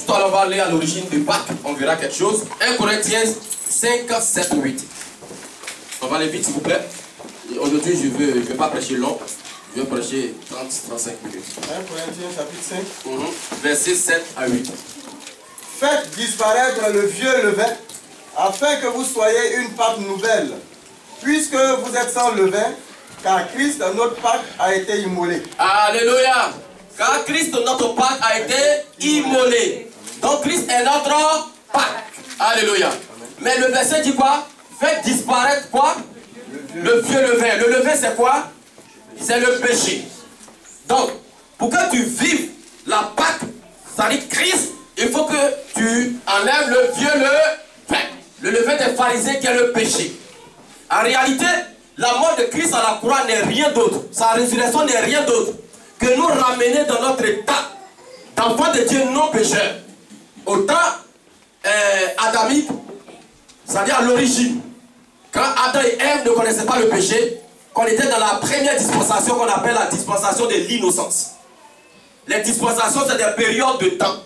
Tout à l'heure, on va aller à l'origine de Pâques, on verra quelque chose. 1 Corinthiens 5, 7, 8. On va aller vite, s'il vous plaît. Aujourd'hui, je ne vais pas prêcher long. Je vais prêcher 30-35 minutes. 1 Corinthiens chapitre 5. Versets 7 à 8. Faites disparaître le vieux levain, afin que vous soyez une Pâque nouvelle, puisque vous êtes sans levain, car Christ, notre Pâque, a été immolé. Alléluia. Car Christ, notre Pâque, a été immolé. Donc Christ est notre Pâque. Alléluia. Mais le verset dit quoi? Faites disparaître quoi? Le vieux levain. Le levain, c'est quoi? C'est le péché. Donc, pour que tu vives la Pâque, c'est-à-dire Christ, il faut que tu enlèves le vieux levain. Le levain des pharisiens qui est le péché. En réalité, la mort de Christ à la croix n'est rien d'autre. Sa résurrection n'est rien d'autre que nous ramener dans notre état d'enfant de Dieu non pécheur. Au temps adamique, c'est-à-dire à l'origine, quand Adam et Ève ne connaissaient pas le péché, qu'on était dans la première dispensation qu'on appelle la dispensation de l'innocence. Les dispensations, c'est des périodes de temps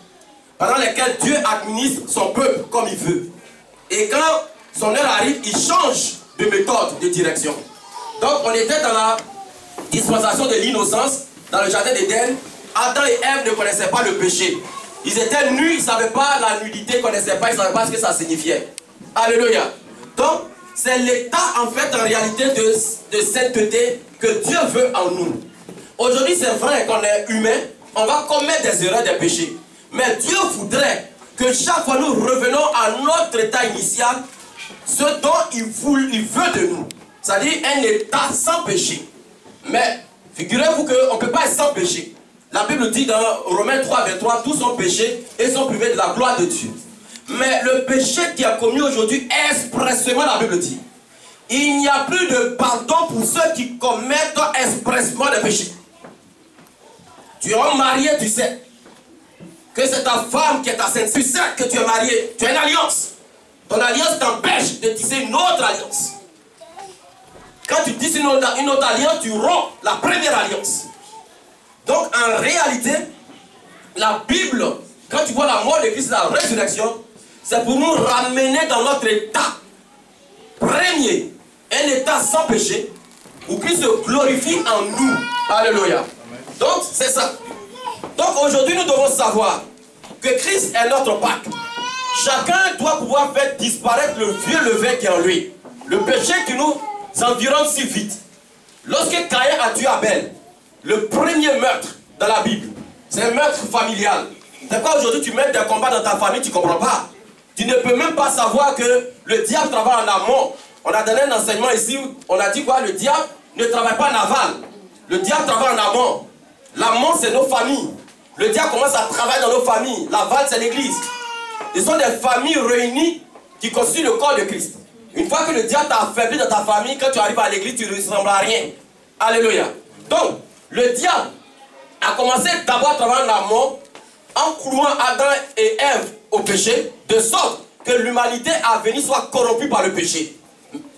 pendant lesquelles Dieu administre son peuple comme il veut. Et quand son heure arrive, il change de méthode, de direction. Donc on était dans la dispensation de l'innocence, dans le jardin d'Éden. Adam et Ève ne connaissaient pas le péché. Ils étaient nus, ils ne savaient pas la nudité, ils ne connaissaient pas, ils ne savaient pas ce que ça signifiait. Alléluia. Donc, c'est l'état en fait en réalité de sainteté que Dieu veut en nous. Aujourd'hui, c'est vrai qu'on est humain, on va commettre des erreurs, des péchés. Mais Dieu voudrait que chaque fois nous revenons à notre état initial, ce dont il veut de nous. C'est-à-dire un état sans péché. Mais figurez-vous qu'on ne peut pas être sans péché. La Bible dit dans Romains 3, 23, tous sont péchés et sont privés de la gloire de Dieu. Mais le péché qui est commis aujourd'hui, expressément la Bible dit, il n'y a plus de pardon pour ceux qui commettent expressément le péché. Tu es marié, tu sais que c'est ta femme qui est ta sainte. Tu sais que tu es marié, tu as une alliance. Ton alliance t'empêche de tisser une autre alliance. Quand tu tisses une autre alliance, tu romps la première alliance. Donc en réalité, la Bible, quand tu vois la mort de Christ, la résurrection, c'est pour nous ramener dans notre état premier, un état sans péché, où Christ se glorifie en nous. Alléluia. Donc c'est ça. Donc aujourd'hui nous devons savoir que Christ est notre Pâque. Chacun doit pouvoir faire disparaître le vieux levain qui est en lui. Le péché qui nous environne si vite. Lorsque Caïn a tué Abel, le premier meurtre dans la Bible, c'est un meurtre familial. C'est pas aujourd'hui tu mets des combats dans ta famille, tu ne comprends pas. Tu ne peux même pas savoir que le diable travaille en amont. On a donné un enseignement ici, on a dit quoi? Le diable ne travaille pas en aval. Le diable travaille en amont. L'amont, c'est nos familles. Le diable commence à travailler dans nos familles. L'aval, c'est l'église. Ce sont des familles réunies qui constituent le corps de Christ. Une fois que le diable t'a affaibli dans ta famille, quand tu arrives à l'église, tu ne ressembles à rien. Alléluia. Donc, le diable a commencé d'abord à travailler en amont en clouant Adam et Ève au péché, de sorte que l'humanité à venir soit corrompue par le péché.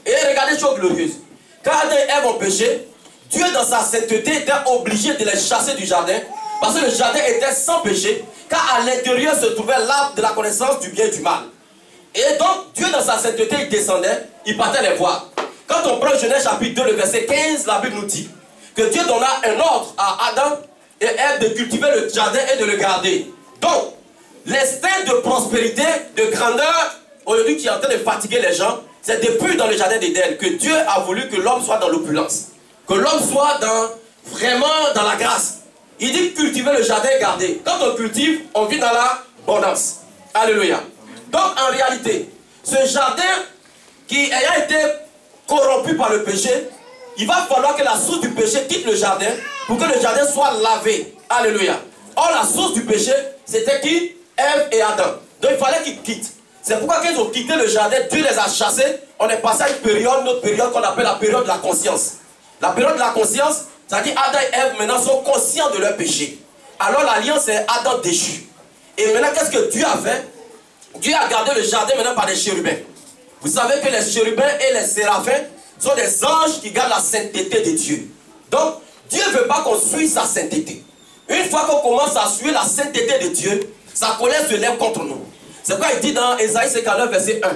Et regardez chose glorieuse. Quand Adam et Ève ont péché, Dieu dans sa sainteté était obligé de les chasser du jardin, parce que le jardin était sans péché, car à l'intérieur se trouvait l'arbre de la connaissance du bien et du mal. Et donc Dieu dans sa sainteté il descendait, il partait les voir. Quand on prend Genèse chapitre 2, le verset 15, la Bible nous dit que Dieu donna un ordre à Adam et Ève de cultiver le jardin et de le garder. Donc, l'instinct de prospérité, de grandeur, aujourd'hui qui est en train de fatiguer les gens, c'est depuis dans le jardin d'Éden que Dieu a voulu que l'homme soit dans l'opulence. Que l'homme soit vraiment dans la grâce. Il dit cultiver le jardin et garder. Quand on cultive, on vit dans l'abondance. Alléluia. Donc en réalité, ce jardin qui ayant été corrompu par le péché, il va falloir que la source du péché quitte le jardin pour que le jardin soit lavé. Alléluia. Or la source du péché, c'était qui? Ève et Adam. Donc il fallait qu'ils quittent. C'est pourquoi quand ils ont quitté le jardin, Dieu les a chassés. On est passé à une période, notre période qu'on appelle la période de la conscience. La période de la conscience, c'est-à-dire Adam et Ève maintenant sont conscients de leur péché. Alors l'alliance est Adam déchu. Et maintenant qu'est-ce que Dieu a fait? Dieu a gardé le jardin maintenant par des chérubins. Vous savez que les chérubins et les séraphins sont des anges qui gardent la sainteté de Dieu. Donc Dieu ne veut pas qu'on suive sa sainteté. Une fois qu'on commence à suivre la sainteté de Dieu, Sa colère se lève contre nous. C'est pourquoi il dit dans Ésaïe 59, verset 1,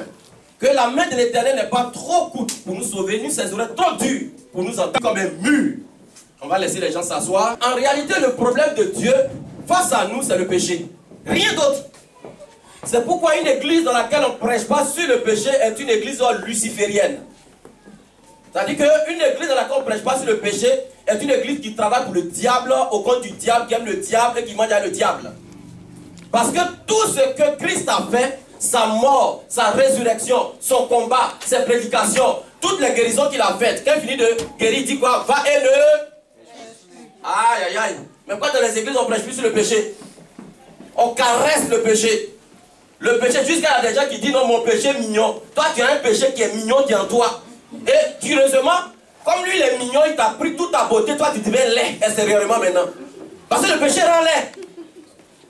que la main de l'Éternel n'est pas trop courte pour nous sauver, ni ses oreilles trop dures pour nous entendre comme un mur. On va laisser les gens s'asseoir. En réalité, le problème de Dieu face à nous, c'est le péché. Rien d'autre. C'est pourquoi une église dans laquelle on ne prêche pas sur le péché est une église luciférienne. C'est-à-dire qu'une église dans laquelle on ne prêche pas sur le péché est une église qui travaille pour le diable, au compte du diable, qui aime le diable et qui mange avec le diable. Parce que tout ce que Christ a fait, sa mort, sa résurrection, son combat, ses prédications, toutes les guérisons qu'il a faites, quand il finit de guérir, il dit quoi? Va et ne... Aïe, aïe, aïe. Mais pourquoi dans les églises on ne prêche plus sur le péché? On caresse le péché. Le péché, jusqu'à il y a des gens qui disent non, mon péché est mignon. Toi, tu as un péché qui est mignon, qui est en toi. Et curieusement, comme lui il est mignon, il t'a pris toute ta beauté, toi tu deviens laid extérieurement maintenant. Parce que le péché rend laid.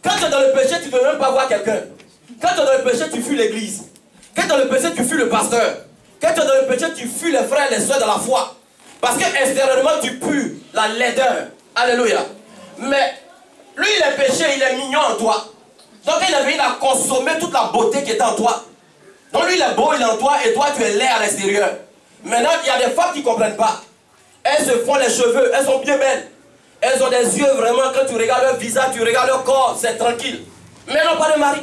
Quand tu es dans le péché, tu ne veux même pas voir quelqu'un. Quand tu es dans le péché, tu fuis l'église. Quand tu es dans le péché, tu fuis le pasteur. Quand tu es dans le péché, tu fuis les frères et les soeurs de la foi. Parce que extérieurement, tu pues la laideur. Alléluia. Mais lui, il est péché, il est mignon en toi. Donc il est venu à consommer toute la beauté qui est en toi. Donc lui, il est beau, il est en toi, et toi, tu es laid à l'extérieur. Maintenant, il y a des femmes qui ne comprennent pas. Elles se font les cheveux, elles sont bien belles. Elles ont des yeux vraiment, quand tu regardes leur visage, tu regardes leur corps, c'est tranquille. Mais elles n'ont pas de mari.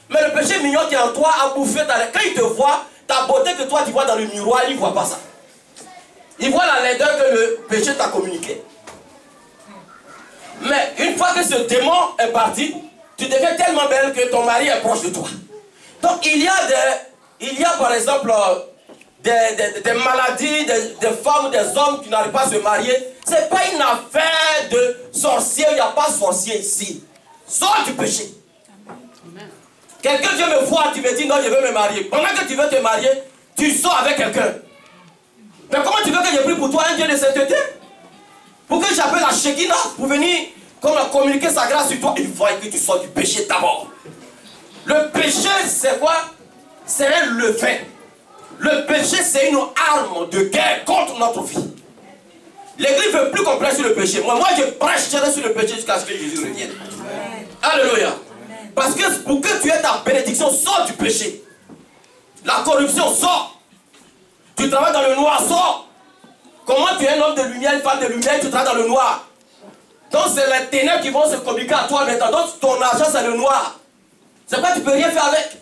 Mais le péché mignon qui est en toi a bouffé ta laideur. Quand il te voit, ta beauté que toi tu vois dans le miroir, il ne voit pas ça. Il voit la laideur que le péché t'a communiquée. Mais une fois que ce démon est parti, tu deviens tellement belle que ton mari est proche de toi. Donc il y a par exemple des maladies, des femmes ou des hommes qui n'arrivent pas à se marier. Ce n'est pas une affaire de sorcier, il n'y a pas de sorcier ici. Sors du péché. Quelqu'un vient me voir, tu me dis non, je veux me marier. Pendant que tu veux te marier, tu sors avec quelqu'un. Mais comment tu veux que je prie pour toi un Dieu de sainteté? Pour que j'appelle la Shekinah pour venir communiquer sa grâce sur toi. Il faut que tu sors du péché d'abord. Le péché, c'est quoi? C'est un levain. Le péché, c'est une arme de guerre contre notre vie. L'église ne veut plus qu'on prêche sur le péché. Moi, je prêcherai sur le péché jusqu'à ce que Jésus revienne. Alléluia. Parce que pour que tu aies ta bénédiction, sors du péché. La corruption, sort. Tu travailles dans le noir, sort. Comment tu es un homme de lumière, une femme de lumière, tu travailles dans le noir? Donc c'est les ténèbres qui vont se communiquer à toi maintenant. Donc ton argent, c'est le noir. C'est pourquoi tu ne peux rien faire avec.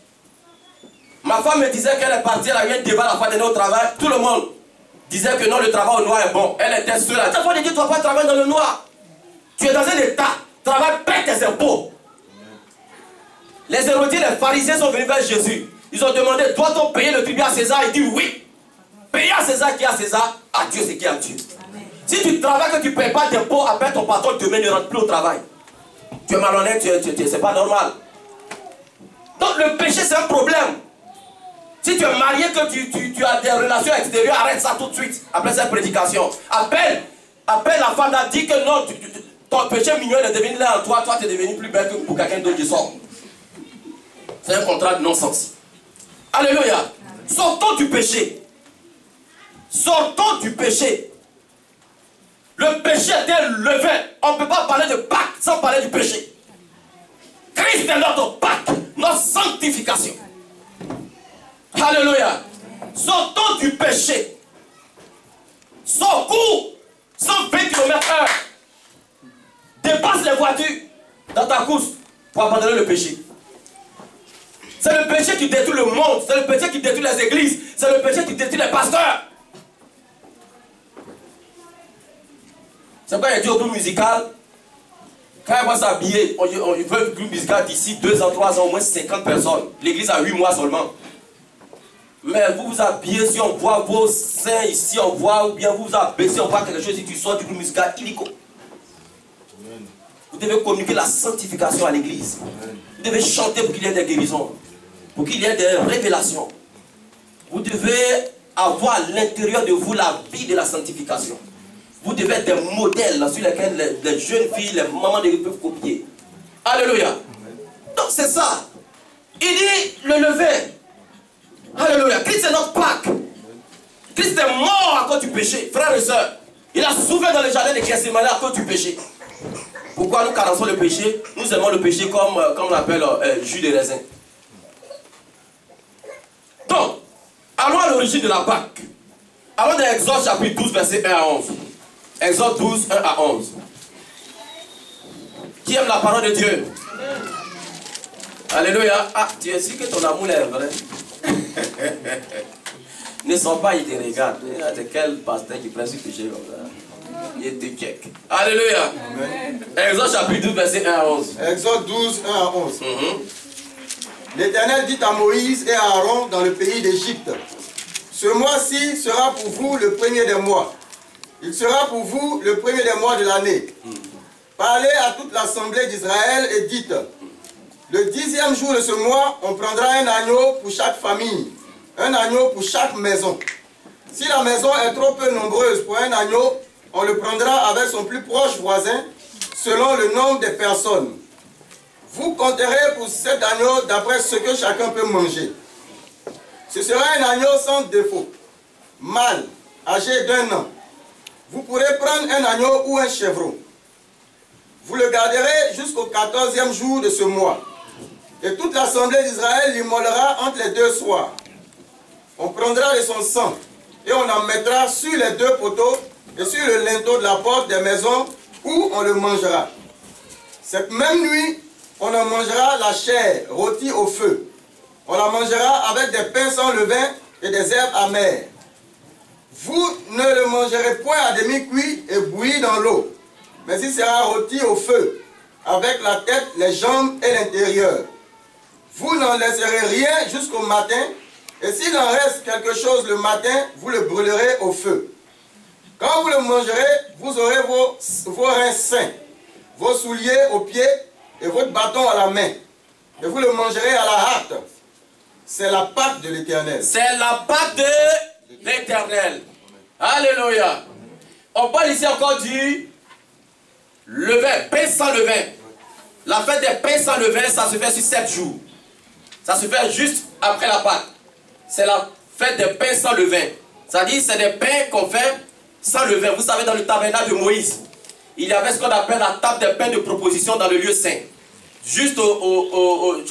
Ma femme me disait qu'elle est partie, elle a eu un débat la fois dernière au travail. Tout le monde disait que non, le travail au noir est bon. Elle était seule. La fois de dire, tu ne dois pas travailler dans le noir. Tu es dans un état. Travaille, paie tes impôts. Les hérodiers, les pharisiens sont venus vers Jésus. Ils ont demandé, doit-on payer le tribut à César? Il dit oui. Payer à César qui est à César, à Dieu c'est qui est à Dieu. Amen. Si tu travailles que tu ne payes pas d'impôts, après ton patron demain ne rentre plus au travail. Tu es malhonnête, c'est pas normal. Donc le péché c'est un problème. Si tu es marié, que tu as des relations extérieures, arrête ça tout de suite. Après cette prédication. Appelle la femme là, dit que non, ton péché mignon est devenu là en toi, toi tu es devenu plus belle que pour quelqu'un d'autre qui sort. C'est un contrat de non-sens. Alléluia. Sortons du péché. Sortons du péché. Le péché est un levain. On ne peut pas parler de Pâques sans parler du péché. Christ est notre Pâques, notre sanctification. Alléluia. Sortons du péché. Sors, cours 120 km/h. Dépasse les voitures dans ta course pour abandonner le péché. C'est le péché qui détruit le monde. C'est le péché qui détruit les églises. C'est le péché qui détruit les pasteurs. C'est pourquoi il dit au groupe musical, quand il va s'habiller, il veut un groupe musical d'ici 2 ans, 3 ans, au moins 50 personnes. L'église a 8 mois seulement. Mais vous vous habillez, si on voit vos seins ici, on voit, ou bien vous vous abaissez, on voit quelque chose, si tu sors du groupe musical illico. Vous devez communiquer la sanctification à l'église. Vous devez chanter pour qu'il y ait des guérisons, pour qu'il y ait des révélations. Vous devez avoir à l'intérieur de vous la vie de la sanctification. Vous devez être des modèles sur lesquels les jeunes filles, les mamans peuvent copier. Alléluia. Donc c'est ça. Il dit le lever. Alléluia. Christ est notre Pâques. Christ est mort à cause du péché. Frères et sœurs, il a souffert dans le jardin de Gethsémani à cause du péché. Pourquoi nous carençons le péché? Nous aimons le péché comme on l'appelle jus de raisin. Donc, allons à l'origine de la Pâque. Allons dans Exode chapitre 12, verset 1 à 11. Exode 12, 1 à 11. Qui aime la parole de Dieu? Alléluia. Ah, tu es sûr que ton amour est vrai? Ne sont pas, il te regarde. C'est quel pasteur qui prend ce péché comme ça? Il te check. Alléluia. Exode chapitre 12, verset 1 à 11. Exode 12, 1 à 11. L'Éternel dit à Moïse et à Aaron dans le pays d'Égypte: ce mois-ci sera pour vous le premier des mois. Il sera pour vous le premier des mois de l'année. Parlez à toute l'assemblée d'Israël et dites: le 10e jour de ce mois, on prendra un agneau pour chaque famille, un agneau pour chaque maison. Si la maison est trop peu nombreuse pour un agneau, on le prendra avec son plus proche voisin, selon le nombre de personnes. Vous compterez pour cet agneau d'après ce que chacun peut manger. Ce sera un agneau sans défaut, mâle, âgé d'1 an. Vous pourrez prendre un agneau ou un chevreau. Vous le garderez jusqu'au 14e jour de ce mois. Et toute l'assemblée d'Israël l'immolera entre les 2 soirs. On prendra de son sang et on en mettra sur les 2 poteaux et sur le linteau de la porte des maisons où on le mangera. Cette même nuit, on en mangera la chair rôtie au feu. On la mangera avec des pains sans levain et des herbes amères. Vous ne le mangerez point à demi-cuit et bouilli dans l'eau, mais il sera rôti au feu, avec la tête, les jambes et l'intérieur. Vous n'en laisserez rien jusqu'au matin, et s'il en reste quelque chose le matin, vous le brûlerez au feu. Quand vous le mangerez, vous aurez vos reins sains, vos souliers aux pieds et votre bâton à la main. Et vous le mangerez à la hâte. C'est la Pâque de l'Éternel. C'est la Pâque de l'Éternel. Alléluia. On parle ici encore du levain, pain sans levain. La fête des pains sans levain, ça se fait sur 7 jours. Ça se fait juste après la Pâque. C'est la fête des pains sans levain. C'est-à-dire c'est des pains qu'on fait sans levain. Vous savez, dans le tabernacle de Moïse, il y avait ce qu'on appelle la table des pains de proposition dans le lieu saint. Juste au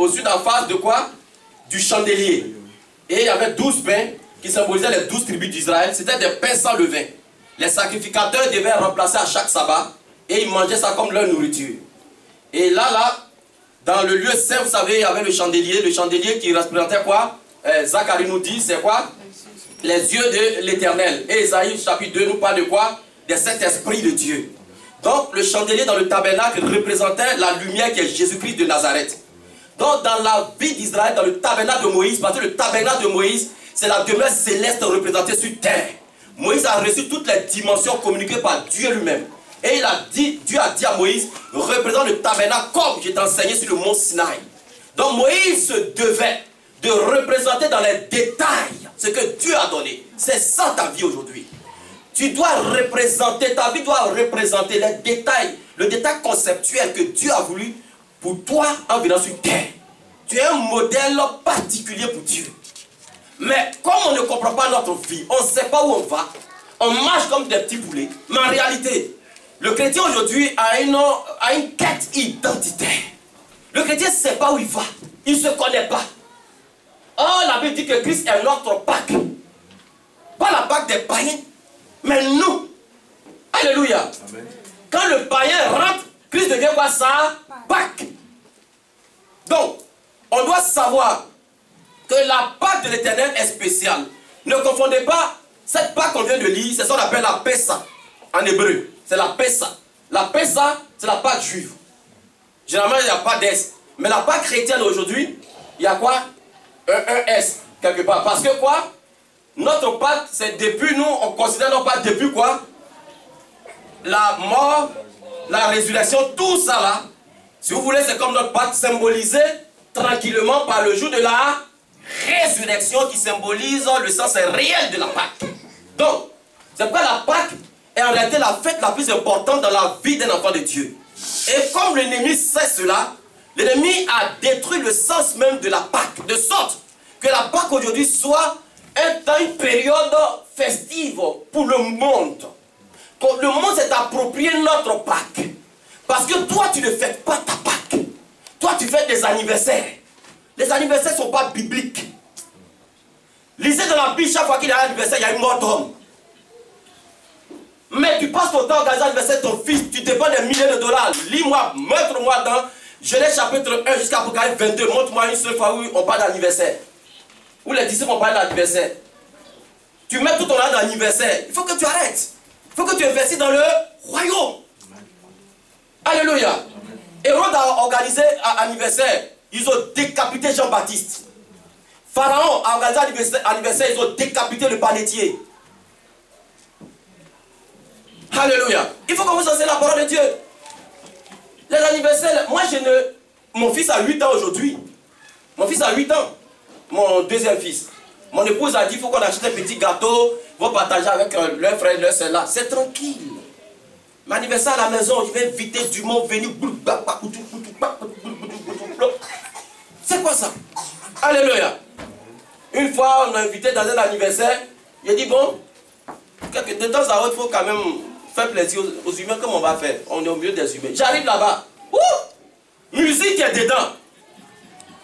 sud en face de quoi? Du chandelier. Et il y avait 12 pains qui symbolisaient les 12 tribus d'Israël. C'était des pains sans levain. Les sacrificateurs devaient remplacer à chaque sabbat et ils mangeaient ça comme leur nourriture. Et là, dans le lieu saint, vous savez, il y avait le chandelier qui représentait quoi? Zacharie nous dit, c'est quoi? Les yeux de l'Éternel. Et Ésaïe chapitre 2 nous parle de quoi? Des Saint-Esprit de Dieu. Donc le chandelier dans le tabernacle représentait la lumière qui est Jésus-Christ de Nazareth. Donc dans la vie d'Israël, dans le tabernacle de Moïse, parce que le tabernacle de Moïse, c'est la demeure céleste représentée sur terre. Moïse a reçu toutes les dimensions communiquées par Dieu lui-même. Et Dieu a dit à Moïse, représente le tabernacle comme je t'ai enseigné sur le mont Sinaï. Donc Moïse se devait de représenter dans les détails ce que Dieu a donné. C'est ça ta vie aujourd'hui. Tu dois représenter, ta vie doit représenter les détails, le détail conceptuel que Dieu a voulu pour toi en venant sur terre. Tu es un modèle particulier pour Dieu. Mais comme on ne comprend pas notre vie, on ne sait pas où on va, on marche comme des petits poulets. Mais en réalité, le chrétien aujourd'hui a une quête identitaire. Le chrétien ne sait pas où il va, il ne se connaît pas. Or, la Bible dit que Christ est notre Pâque. Pas la Pâque des païens, mais nous. Alléluia. Amen. Quand le païen rentre, Christ devient quoi ça? Pâque. Donc, on doit savoir que la Pâque de l'Éternel est spéciale. Ne confondez pas cette Pâque qu'on vient de lire, c'est ce qu'on appelle la Pessa en hébreu. C'est la Pessa. La Pessa, c'est la Pâque juive. Généralement, il n'y a pas d'S. Mais la Pâque chrétienne aujourd'hui, il y a quoi? Un S, quelque part. Parce que quoi? Notre Pâque, c'est depuis nous, on considère notre Pâque depuis quoi? La mort, la résurrection, tout ça là. Si vous voulez, c'est comme notre Pâque symbolisé tranquillement par le jour de la résurrection qui symbolise le sens réel de la Pâque. Donc, c'est pourquoi la Pâque est en réalité la fête la plus importante dans la vie d'un enfant de Dieu. Et comme l'ennemi sait cela, l'ennemi a détruit le sens même de la Pâque, de sorte que la Pâque aujourd'hui soit une période festive pour le monde. Le monde s'est approprié notre Pâque. Parce que toi, tu ne fêtes pas ta Pâque. Toi, tu fais des anniversaires. Les anniversaires ne sont pas bibliques. Lisez dans la Bible, chaque fois qu'il y a un anniversaire, il y a une mort d'homme. Mais tu passes ton temps à organiser l'anniversaire de ton fils, tu dépenses des milliers de dollars. Lis-moi, montre-moi dans Genèse chapitre 1 jusqu'à Apocalypse 22, montre-moi une seule fois où on parle d'anniversaire. Où les disciples ont parlé d'anniversaire. Tu mets tout ton argent dans l'anniversaire. Il faut que tu arrêtes. Il faut que tu investisses dans le royaume. Alléluia. Hérode a organisé un anniversaire. Ils ont décapité Jean-Baptiste. Pharaon a organisé un anniversaire. Ils ont décapité le panetier. Alléluia. Il faut que vous enseignez la parole de Dieu. Les anniversaires, moi mon fils a 8 ans aujourd'hui. Mon fils a 8 ans. Mon deuxième fils. Mon épouse a dit il faut qu'on achète un petit gâteau. Vous partager avec leur frère et leur soeur là. C'est tranquille. Mon anniversaire à la maison, je vais inviter du monde venir. C'est quoi ça? Alléluia. Une fois, on a invité dans un anniversaire. Il a dit bon, de temps à autre, il faut quand même faire plaisir aux humains comme on va faire. On est au milieu des humains. J'arrive là-bas. Musique est dedans.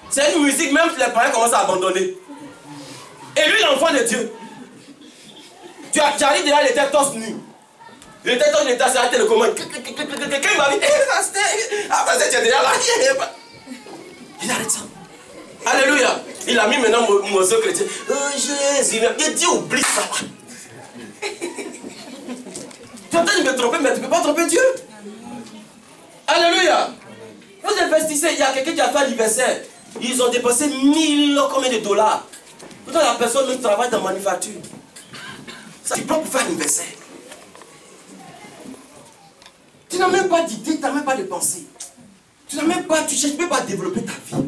C'est une musique, même les parents commencent à abandonner. Et lui, l'enfant de Dieu. Tu arrives déjà, il était torse nu. Il était torse, il était assis à la télécommande. Quelqu'un il m'a dit, après tu es déjà là. Il arrête ça. Alléluia. Il a mis maintenant mon soeur chrétien. Oh Jésus, il dit oublie ça. Tu es en train de me tromper, mais tu ne peux pas tromper Dieu. Alléluia. Vous investissez, il y a quelqu'un qui a fait l'anniversaire. Ils ont dépensé 1000 combien de dollars. Pourtant la personne qui travaille dans la manufacture. Ça, tu peux pour faire l'anniversaire. Tu n'as même pas d'idée, tu n'as même pas de pensée. Tu n'as même pas, tu cherches même pas à développer ta vie.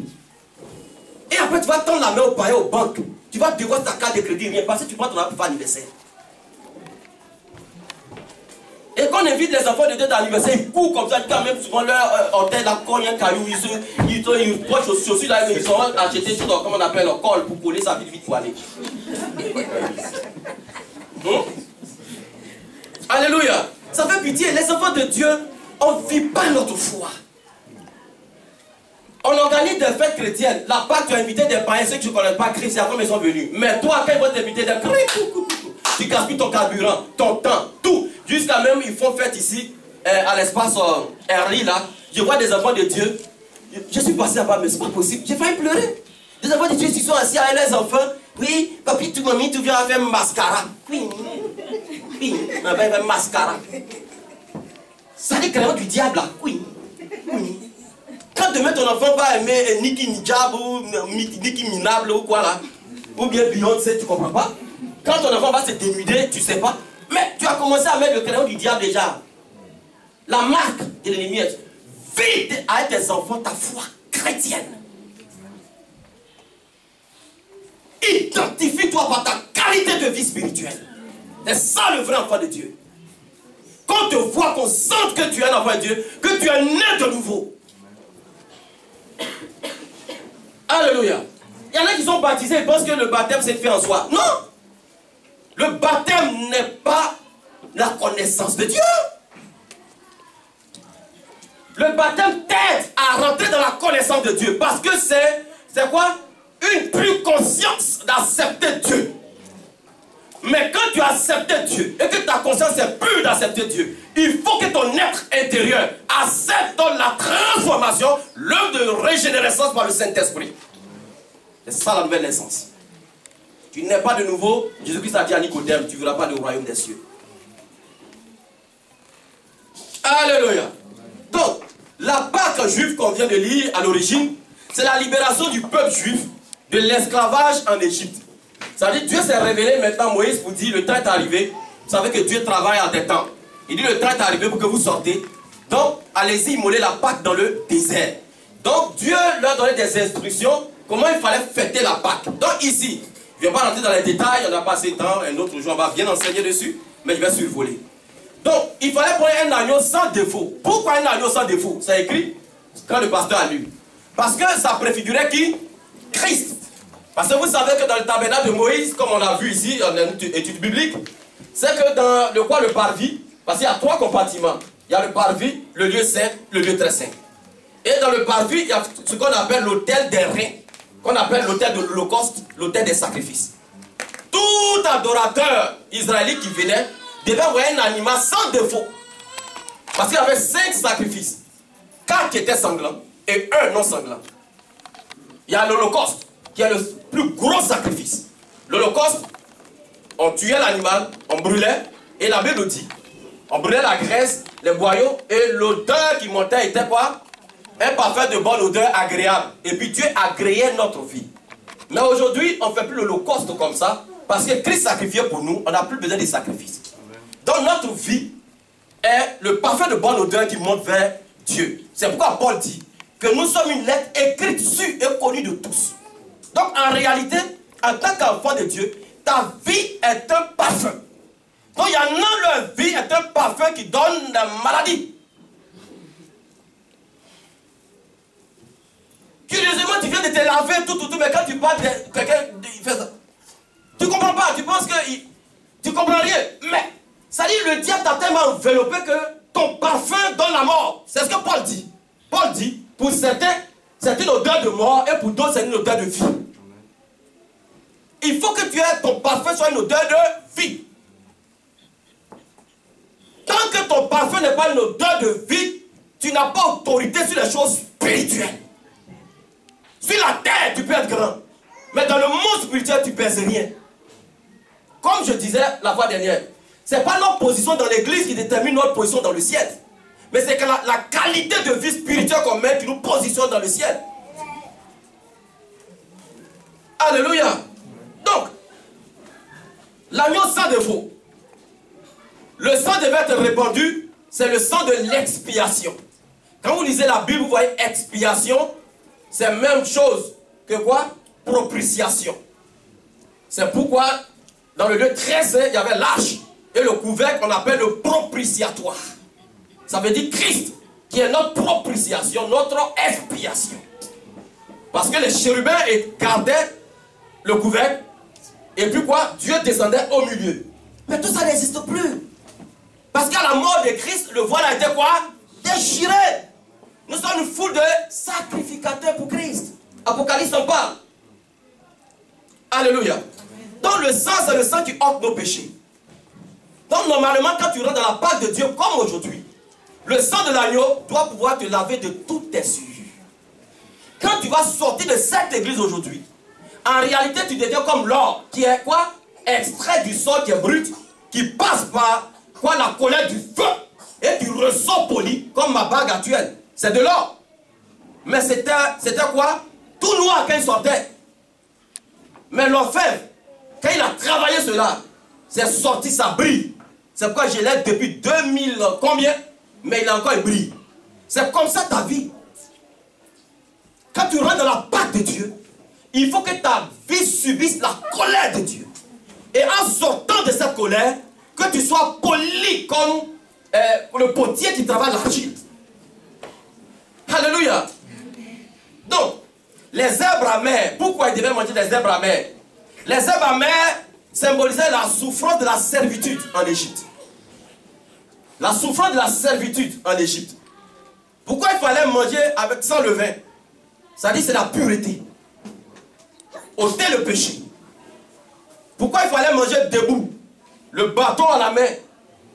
Et après tu vas tendre la main au païen, aux banques. Tu vas devoir ta carte de crédit, rien, parce que tu prends ton argent pour faire l'anniversaire. Et quand on invite les enfants de Dieu dans l'anniversaire, ils courent comme ça, quand même souvent leur hôtel, la cogne, un caillou, ils prochent aux chaussures, là, ils ont acheté sur leur, comment on appelle, leur col pour coller sa vie vite pour aller. Alléluia. Ça fait pitié, les enfants de Dieu, on ne vit pas notre foi. On organise des fêtes chrétiennes. La Pâque, tu as invité des païens, ceux qui ne connaissent pas Christ, c'est à comme ils sont venus. Mais toi, quand ils vont t'inviter des tu gaspilles ton carburant, ton temps, tout. Jusqu'à même, ils font fête ici, à l'espace Erly, là. Je vois des enfants de Dieu. Je suis passé là-bas, mais c'est pas possible. J'ai failli pleurer. Des enfants de Dieu qui sont assis avec les enfants. Oui, papi, tu mamie, tu viens faire mascara. Oui, on va faire mascara. Ça dit crayon du diable, là. Oui. Quand demain ton enfant va aimer Nicki Minaj ou Nicki Minaj ou quoi là, ou bien Beyoncé, tu comprends pas? Quand ton enfant va se dénuder, tu sais pas. Mais tu as commencé à mettre le crayon du diable déjà. La marque de l'ennemi est vide avec tes enfants ta foi chrétienne. Identifie-toi par ta qualité de vie spirituelle. C'est ça le vrai enfant de Dieu. Qu'on te voit, qu'on sente que tu es un enfant de Dieu, que tu es né de nouveau. Alléluia. Il y en a qui sont baptisés et pensent que le baptême c'est fait en soi. Non. Le baptême n'est pas la connaissance de Dieu. Le baptême t'aide à rentrer dans la connaissance de Dieu. Parce que c'est quoi? Une pure conscience d'accepter Dieu. Mais quand tu as accepté Dieu et que ta conscience est pure d'accepter Dieu, il faut que ton être intérieur accepte la transformation, l'œuvre de régénérescence par le Saint-Esprit. C'est ça la nouvelle naissance. Tu n'es pas de nouveau. Jésus-Christ a dit à Nicodème, tu ne verras pas le royaume des cieux. Alléluia. Donc, la Pâque juive qu'on vient de lire à l'origine, c'est la libération du peuple juif de l'esclavage en Égypte. Ça veut dire Dieu s'est révélé maintenant, Moïse vous dit, le temps est arrivé. Vous savez que Dieu travaille en des temps. Il dit, le temps est arrivé pour que vous sortez. Donc, allez-y immoler la Pâque dans le désert. Donc, Dieu leur donnait des instructions, comment il fallait fêter la Pâque. Donc, ici, je ne vais pas rentrer dans les détails, on n'a pas assez de temps, un autre jour, on va bien enseigner dessus, mais je vais survoler. Donc, il fallait prendre un agneau sans défaut. Pourquoi un agneau sans défaut? C'est écrit quand le pasteur a lu. Parce que ça préfigurait qui? Christ. Parce que vous savez que dans le tabernacle de Moïse, comme on l'a vu ici, dans une étude biblique, c'est que dans le parvis, parce qu'il y a 3 compartiments. Il y a le parvis, le lieu saint, le lieu très saint. Et dans le parvis, il y a ce qu'on appelle l'autel des reins, qu'on appelle l'autel de l'Holocauste, l'autel des sacrifices. Tout adorateur israélite qui venait devait envoyer un animal sans défaut. Parce qu'il y avait 5 sacrifices. 4 qui étaient sanglants et 1 non sanglant. Il y a l'Holocauste, qui est le plus gros sacrifice. L'Holocauste, on tuait l'animal, on brûlait, et la Bible dit, on brûlait la graisse, les boyaux, et l'odeur qui montait était quoi? Un parfum de bonne odeur agréable. Et puis Dieu agréait notre vie. Mais aujourd'hui, on ne fait plus l'Holocauste comme ça, parce que Christ sacrifié pour nous, on n'a plus besoin des sacrifices. Donc notre vie est le parfum de bonne odeur qui monte vers Dieu. C'est pourquoi Paul dit que nous sommes une lettre écrite, sûre et connue de tous. Donc en réalité, en tant qu'enfant de Dieu, ta vie est un parfum. Donc il y en a, leur vie est un parfum qui donne la maladie. Curieusement, tu viens de te laver tout, mais quand tu parles, quelqu'un fait ça. Tu comprends pas, tu penses que tu comprends rien. Mais ça dit, le diable t'a tellement enveloppé que ton parfum donne la mort. C'est ce que Paul dit. Paul dit, pour certains, c'est une odeur de mort et pour d'autres, c'est une odeur de vie. Il faut que tu aies ton parfum soit une odeur de vie. Tant que ton parfum n'est pas une odeur de vie, tu n'as pas autorité sur les choses spirituelles. Sur la terre, tu peux être grand. Mais dans le monde spirituel, tu ne pèses rien. Comme je disais la fois dernière, ce n'est pas notre position dans l'église qui détermine notre position dans le ciel. Mais c'est que la qualité de vie spirituelle qu'on met qui nous positionne dans le ciel. Alléluia. Donc, l'agneau sans défaut. Le sang devait être répandu, c'est le sang de l'expiation. Quand vous lisez la Bible, vous voyez expiation, c'est la même chose que quoi? Propitiation. C'est pourquoi, dans le lieu très saint, il y avait l'arche et le couvercle qu'on appelle le propitiatoire. Ça veut dire Christ, qui est notre propitiation, notre expiation. Parce que les chérubins gardaient le couvercle, et puis quoi? Dieu descendait au milieu. Mais tout ça n'existe plus. Parce qu'à la mort de Christ, le voile a été quoi? Déchiré. Nous sommes une foule de sacrificateurs pour Christ. Apocalypse en parle. Alléluia. Donc le sang, c'est le sang qui ôte nos péchés. Donc normalement, quand tu rentres dans la Pâque de Dieu, comme aujourd'hui, le sang de l'agneau doit pouvoir te laver de toutes tes souillures. Quand tu vas sortir de cette église aujourd'hui, en réalité, tu deviens comme l'or, qui est quoi? Extrait du sol qui est brut, qui passe par quoi? La colère du feu, et tu ressors poli, comme ma bague actuelle. C'est de l'or. Mais c'était quoi? Tout noir quand il sortait. Mais l'orfèvre, quand il a travaillé cela, c'est sorti, ça brille. C'est pourquoi je l'ai depuis 2000 combien? Mais il a encore brillé. C'est comme ça ta vie. Quand tu rentres dans la Pâque de Dieu, il faut que ta vie subisse la colère de Dieu. Et en sortant de cette colère, que tu sois poli comme le potier qui travaille l'argile. Alléluia. Donc, les herbes amères, pourquoi ils devaient manger des herbes amères? Les herbes amères symbolisaient la souffrance de la servitude en Égypte. La souffrance de la servitude en Égypte. Pourquoi il fallait manger sans levain? Ça dit c'est la pureté. Ôter le péché. Pourquoi il fallait manger debout? Le bâton à la main.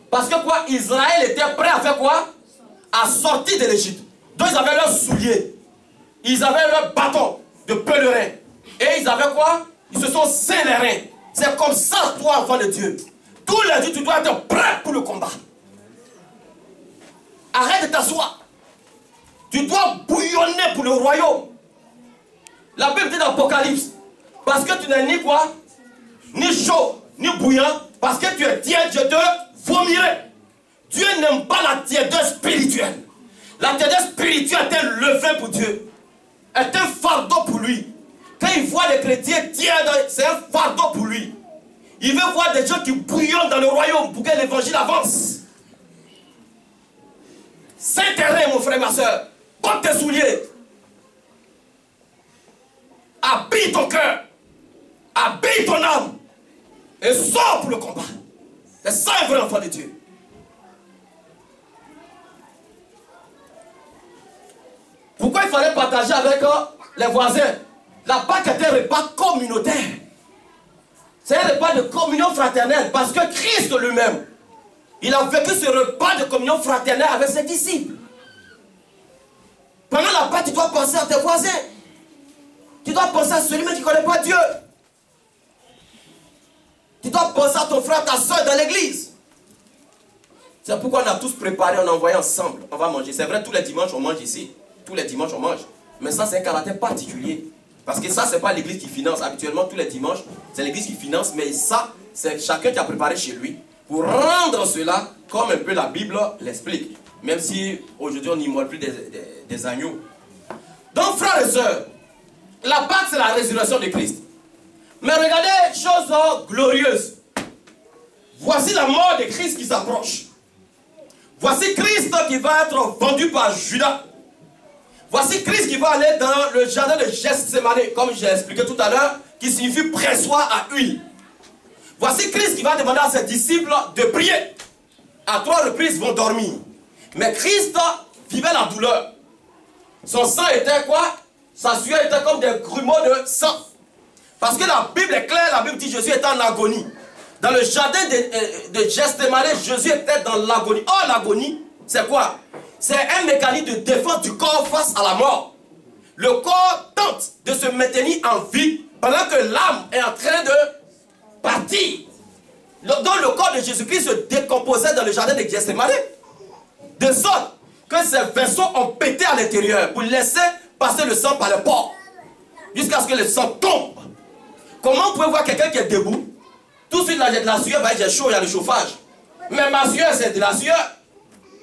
Parce que quoi? Israël était prêt à faire quoi? À sortir de l'Égypte. Donc ils avaient leurs souliers. Ils avaient leur bâton de pèlerin. Et ils avaient quoi? Ils se sont saints les reins. C'est comme ça, toi, enfant de Dieu. Tous les jours, tu dois être prêt pour le combat. Arrête de t'asseoir. Tu dois bouillonner pour le royaume. La Bible dit dans l'Apocalypse. Parce que tu n'es ni quoi? Ni chaud, ni bouillant. Parce que tu es tiède, je te vomirai. Dieu n'aime pas la tiédeur spirituelle. La tiédeur spirituelle est un levain pour Dieu. Est un fardeau pour lui. Quand il voit les chrétiens tièdes, c'est un fardeau pour lui. Il veut voir des gens qui bouillonnent dans le royaume pour que l'évangile avance. Saint-Terrain, mon frère, ma soeur. Porte tes souliers. Habille ton cœur. Habille ton âme. Et sors pour le combat. C'est ça un vrai enfant de Dieu. Pourquoi il fallait partager avec les voisins? La Pâque était un repas communautaire. C'est un repas de communion fraternelle parce que Christ lui-même, il a vécu ce repas de communion fraternelle avec ses disciples. Pendant la Pâque, tu dois penser à tes voisins. Tu dois penser à celui-là qui ne connaît pas Dieu. Tu dois penser à ton frère, ta soeur dans l'église. C'est pourquoi on a tous préparé, on a envoyé ensemble. On va manger. C'est vrai, tous les dimanches, on mange ici. Tous les dimanches, on mange. Mais ça, c'est un caractère particulier. Parce que ça, ce n'est pas l'église qui finance. Habituellement, tous les dimanches, c'est l'église qui finance. Mais ça, c'est chacun qui a préparé chez lui pour rendre cela comme un peu la Bible l'explique. Même si aujourd'hui, on n'immole plus des agneaux. Donc, frères et sœurs, la Pâque, c'est la résurrection de Christ. Mais regardez, chose glorieuse. Voici la mort de Christ qui s'approche. Voici Christ qui va être vendu par Judas. Voici Christ qui va aller dans le jardin de Gethsémane, comme j'ai expliqué tout à l'heure, qui signifie pressoir à huile. Voici Christ qui va demander à ses disciples de prier. À 3 reprises, ils vont dormir. Mais Christ vivait la douleur. Son sang était quoi? Sa sueur était comme des grumeaux de sang. Parce que la Bible est claire, la Bible dit que Jésus était en agonie. Dans le jardin de Gethsémane, Jésus était dans l'agonie. Or, l'agonie, c'est quoi? C'est un mécanisme de défense du corps face à la mort. Le corps tente de se maintenir en vie pendant que l'âme est en train de partir. Donc le corps de Jésus-Christ se décomposait dans le jardin de Gethsémane. De sorte que ces vaisseaux ont pété à l'intérieur pour laisser passer le sang par les pores. Jusqu'à ce que le sang tombe. Comment vous pouvez voir quelqu'un qui est debout? Tout de suite, là, j'ai de la sueur, j'ai chaud, il y a le chauffage. Mais ma sueur, c'est de la sueur.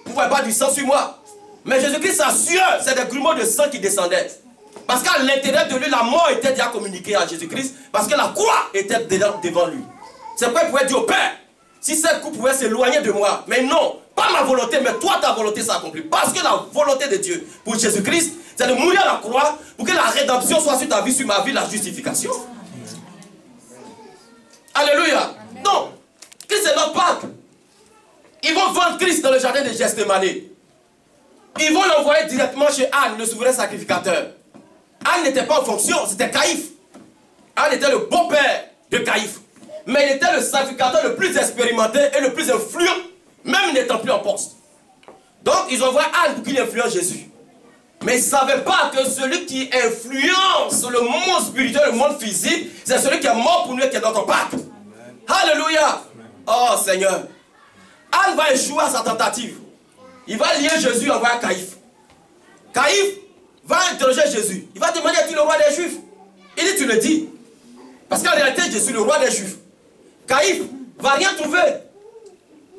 Vous ne voyez pas du sang sur moi. Mais Jésus-Christ, sa sueur, c'est des grumeaux de sang qui descendaient. Parce qu'à l'intérieur de lui, la mort était déjà communiquée à Jésus-Christ. Parce que la croix était devant lui. C'est pourquoi il pouvait dire au Père, si cette coupe pouvait s'éloigner de moi. Mais non, pas ma volonté, mais toi, ta volonté s'accomplit. Parce que la volonté de Dieu pour Jésus-Christ, c'est de mourir à la croix pour que la rédemption soit sur ta vie, sur ma vie, la justification. Alléluia. Donc, Christ est notre Pâque. Ils vont vendre Christ dans le jardin de Gethsémane. Ils vont l'envoyer directement chez Anne, le souverain sacrificateur. Anne n'était pas en fonction, c'était Caïphe. Anne était le beau-père de Caïphe. Mais il était le sacrificateur le plus expérimenté et le plus influent, même n'étant plus en poste. Donc, ils envoient Anne pour qu'il influence Jésus. Mais ils ne savaient pas que celui qui influence le monde spirituel, le monde physique, c'est celui qui est mort pour nous et qui est notre Pâque. Alléluia. Oh Seigneur. Anne va échouer à sa tentative. Il va lier Jésus envoyer à Caïphe. Caïphe va interroger Jésus. Il va demander: es-tu le roi des Juifs? Il dit: tu le dis. Parce qu'en réalité, je suis le roi des Juifs. Caïphe ne va rien trouver.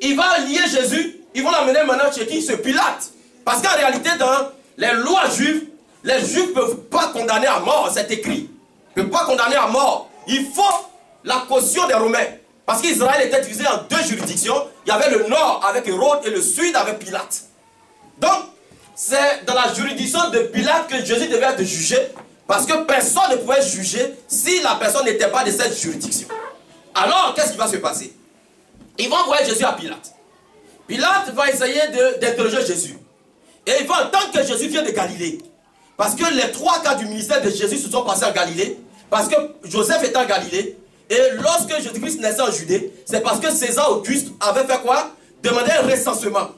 Il va lier Jésus. Ils vont l'amener maintenant chez qui? Ce Pilate. Parce qu'en réalité, dans les lois juives, les Juifs ne peuvent pas condamner à mort. C'est écrit. Ils ne peuvent pas condamner à mort. Il faut la caution des Romains. Parce qu'Israël était divisé en 2 juridictions. Il y avait le nord avec Hérode et le sud avec Pilate. Donc, c'est dans la juridiction de Pilate que Jésus devait être jugé. Parce que personne ne pouvait juger si la personne n'était pas de cette juridiction. Alors, qu'est-ce qui va se passer? Ils vont envoyer Jésus à Pilate. Pilate va essayer d'interroger Jésus. Et il va entendre que Jésus vient de Galilée. Parce que les 3 cas du ministère de Jésus se sont passés en Galilée. Parce que Joseph était en Galilée. Et lorsque Jésus-Christ naissait en Judée, c'est parce que César Auguste avait fait quoi? Demander un recensement.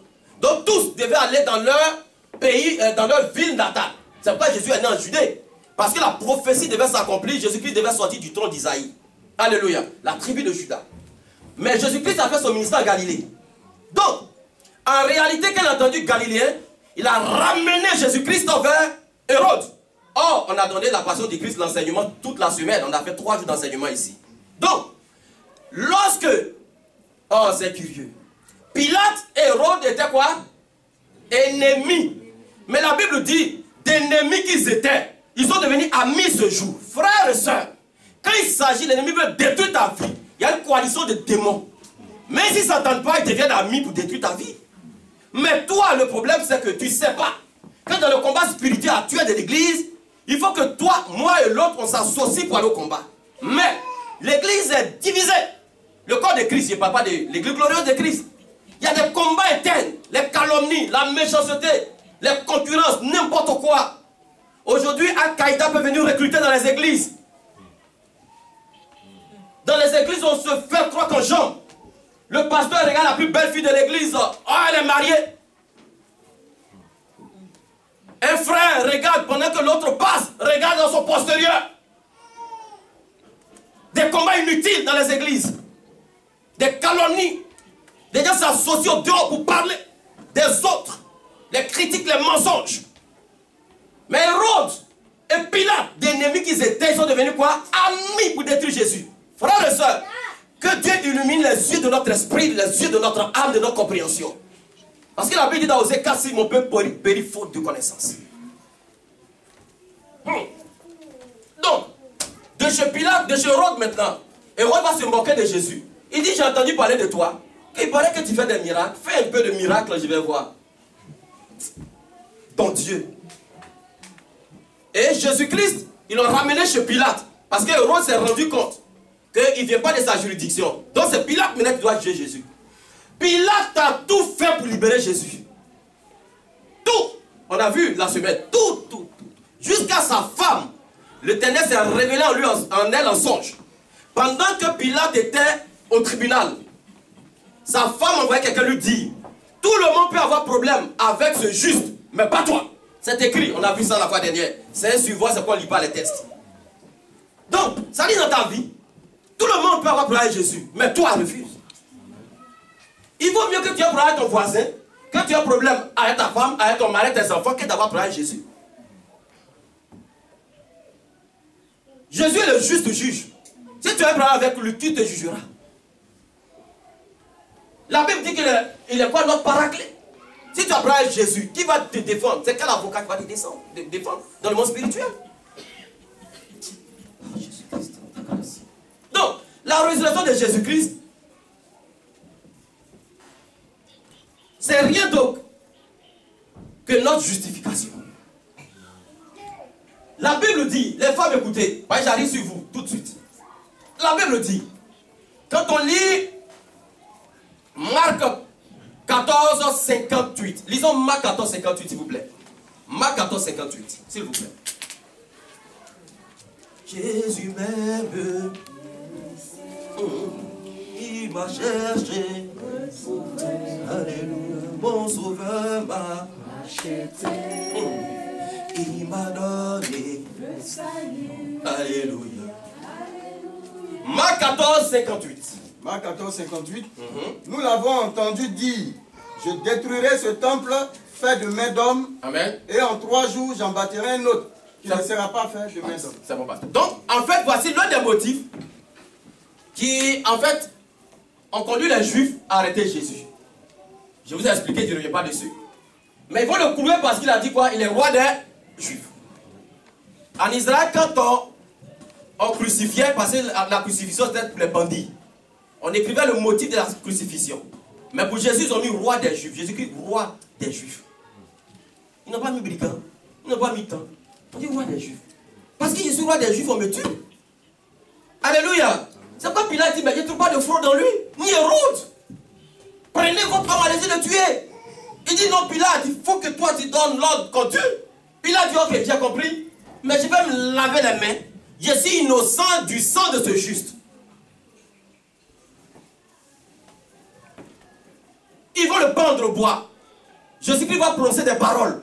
Donc tous devaient aller dans leur pays, dans leur ville natale. C'est pourquoi Jésus est né en Judée. Parce que la prophétie devait s'accomplir, Jésus-Christ devait sortir du trône d'Isaïe. Alléluia. La tribu de Juda. Mais Jésus-Christ a fait son ministère en Galilée. Donc, en réalité, quand il a entendu Galiléen, il a ramené Jésus-Christ vers Hérode. Or, on a donné la passion de Christ, l'enseignement toute la semaine. On a fait 3 jours d'enseignement ici. Donc, lorsque, oh c'est curieux, Pilate et Hérode étaient quoi? Ennemis. Mais la Bible dit, d'ennemis qu'ils étaient, ils sont devenus amis ce jour. Frères et sœurs, quand il s'agit, l'ennemi veut détruire ta vie, il y a une coalition de démons. Mais s'ils ne s'entendent pas, ils deviennent amis pour détruire ta vie. Mais toi, le problème, c'est que tu ne sais pas. Quand dans le combat spirituel actuel de l'église, il faut que toi, moi et l'autre, on s'associe pour aller au combat. Mais l'église est divisée. Le corps de Christ, je ne parle pas de l'église glorieuse de Christ. Il y a des combats internes, les calomnies, la méchanceté, les concurrences, n'importe quoi. Aujourd'hui, Al-Qaïda peut venir recruter dans les églises. Dans les églises, on se fait croire qu'en jambe. Le pasteur regarde la plus belle fille de l'église. Oh, elle est mariée. Un frère regarde pendant que l'autre passe, regarde dans son postérieur. Des combats inutiles dans les églises. Des calomnies. Des gens s'associent au dehors pour parler des autres. Les critiques, les mensonges. Mais Hérode et Pilate, des ennemis qu'ils étaient, ils sont devenus quoi? Amis pour détruire Jésus. Frères et sœurs, que Dieu illumine les yeux de notre esprit, les yeux de notre âme, de notre compréhension. Parce que la Bible dit dans Osée 4, si mon peuple périt faute de connaissance. Donc, de chez Pilate, de chez Hérode maintenant, Hérode va se moquer de Jésus. Il dit, j'ai entendu parler de toi. Il paraît que tu fais des miracles. Fais un peu de miracles, je vais voir. Ton Dieu. Et Jésus-Christ, ils l'ont ramené chez Pilate. Parce que Hérode s'est rendu compte qu'il ne vient pas de sa juridiction. Donc c'est Pilate maintenant qui doit juger Jésus. Pilate a tout fait pour libérer Jésus. Tout. On a vu la semaine. Tout. Jusqu'à sa femme. L'Éternel s'est révélé en lui, en elle en songe. Pendant que Pilate était au tribunal, sa femme envoyait quelqu'un lui dire, tout le monde peut avoir problème avec ce juste, mais pas toi. C'est écrit, on a vu ça la fois dernière. C'est un suivant, c'est qu'on ne lit pas les textes. Donc, ça dit dans ta vie, tout le monde peut avoir problème avec Jésus, mais toi refuse. Il vaut mieux que tu aies problème avec ton voisin, que tu aies problème avec ta femme, avec ton mari, tes enfants, que d'avoir problème avec Jésus. Jésus est le juste juge. Si tu as un problème avec lui, tu te jugeras. La Bible dit qu'il est quoi notre paraclet? Si tu as problème avec Jésus, qui va te défendre? C'est quel avocat qui va te défendre dans le monde spirituel? Oh, Jésus-Christ, donc, la résurrection de Jésus-Christ, c'est rien d'autre que notre justification. La Bible dit, les femmes écoutez, j'arrive sur vous tout de suite. La Bible dit, quand on lit Marc 14, 58, lisons Marc 14, 58 s'il vous plaît. Marc 14, 58, s'il vous plaît. Jésus m'aime, il m'a cherché, alléluia, mon sauveur m'a acheté. Il m'a donné le salut. Alléluia. Marc 14, 58. Marc 14, 58. Nous l'avons entendu dire, je détruirai ce temple fait de main d'homme. Amen. Et en 3 jours, j'en bâtirai un autre qui ne sera pas fait de main d'homme. C'est bon, pasteur. Donc, en fait, voici l'un des motifs qui, en fait, ont conduit les Juifs à arrêter Jésus. Je vous ai expliqué, je ne reviens pas dessus. Mais ils vont le couler parce qu'il a dit quoi? Il est roi des Juifs. En Israël, quand on crucifiait, parce que la crucifixion c'était pour les bandits, on écrivait le motif de la crucifixion. Mais pour Jésus, ils ont mis roi des Juifs. Jésus-Christ, roi des Juifs. Ils n'ont pas mis brigand, ils n'ont pas mis temps. On dit roi des Juifs. Parce que je suis roi des Juifs, on me tue. Alléluia. C'est pas Pilate dit, mais il ne trouve pas de fraude dans lui, ni Hérode. Prenez votre homme, allez-y le tuer. Il dit non, Pilate, il faut que toi tu donnes l'ordre qu'on tue. Pilate dit ok, j'ai compris, mais je vais me laver les mains. Je suis innocent du sang de ce juste. Ils vont le pendre au bois. Jésus-Christ va prononcer des paroles.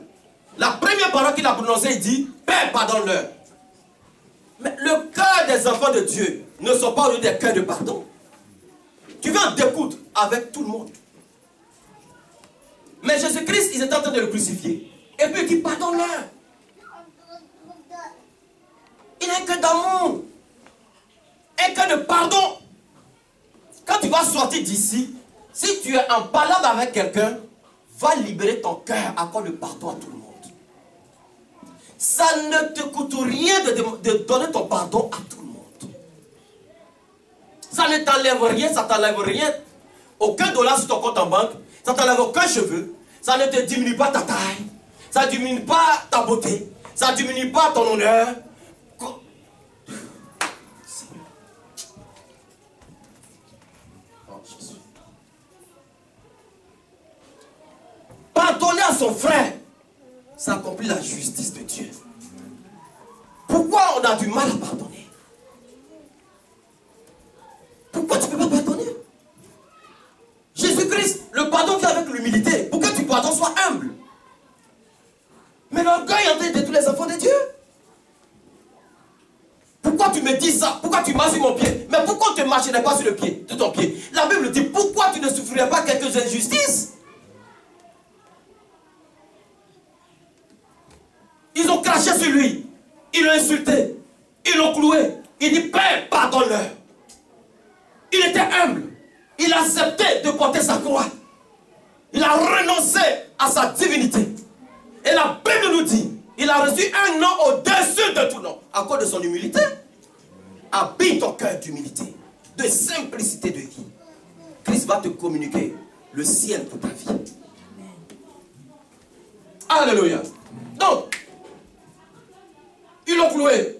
La première parole qu'il a prononcée, il dit, Père, pardonne-leur. Mais le cœur des enfants de Dieu ne sont pas au lieu des cœurs de pardon. Tu veux en découdre avec tout le monde. Mais Jésus-Christ, ils étaient en train de le crucifier. Et puis il dit, pardonne-leur. Il n'a un cœur d'amour. Un cœur de pardon. Quand tu vas sortir d'ici, si tu es en parlant avec quelqu'un, va libérer ton cœur, accorde le pardon à tout le monde. Ça ne te coûte rien de donner ton pardon à tout le monde. Ça ne t'enlève rien, ça ne t'enlève rien. Aucun dollar sur ton compte en banque, ça ne t'enlève aucun cheveu, ça ne te diminue pas ta taille, ça ne diminue pas ta beauté, ça ne diminue pas ton honneur. Pardonner à son frère, ça accomplit la justice de Dieu. Pourquoi on a du mal à pardonner? Pourquoi tu ne peux pas pardonner? Jésus-Christ, le pardon vient avec l'humilité. Pour que tu pardonnes, sois humble. Mais l'orgueil est en train de détruire les enfants de Dieu. Pourquoi tu me dis ça? Pourquoi tu marches sur mon pied? Mais pourquoi tu ne marcherais pas sur le pied, de ton pied? La Bible dit, pourquoi tu ne souffrirais pas quelques injustices? Ils ont craché sur lui. Ils l'ont insulté. Ils l'ont cloué. Il dit, Père, pardonne-leur. Il était humble. Il a accepté de porter sa croix. Il a renoncé à sa divinité. Et la Bible nous dit, il a reçu un nom au-dessus de tout nom. À cause de son humilité. Habite ton cœur d'humilité, de simplicité de vie. Christ va te communiquer le ciel pour ta vie. Alléluia. Donc, ils l'ont cloué.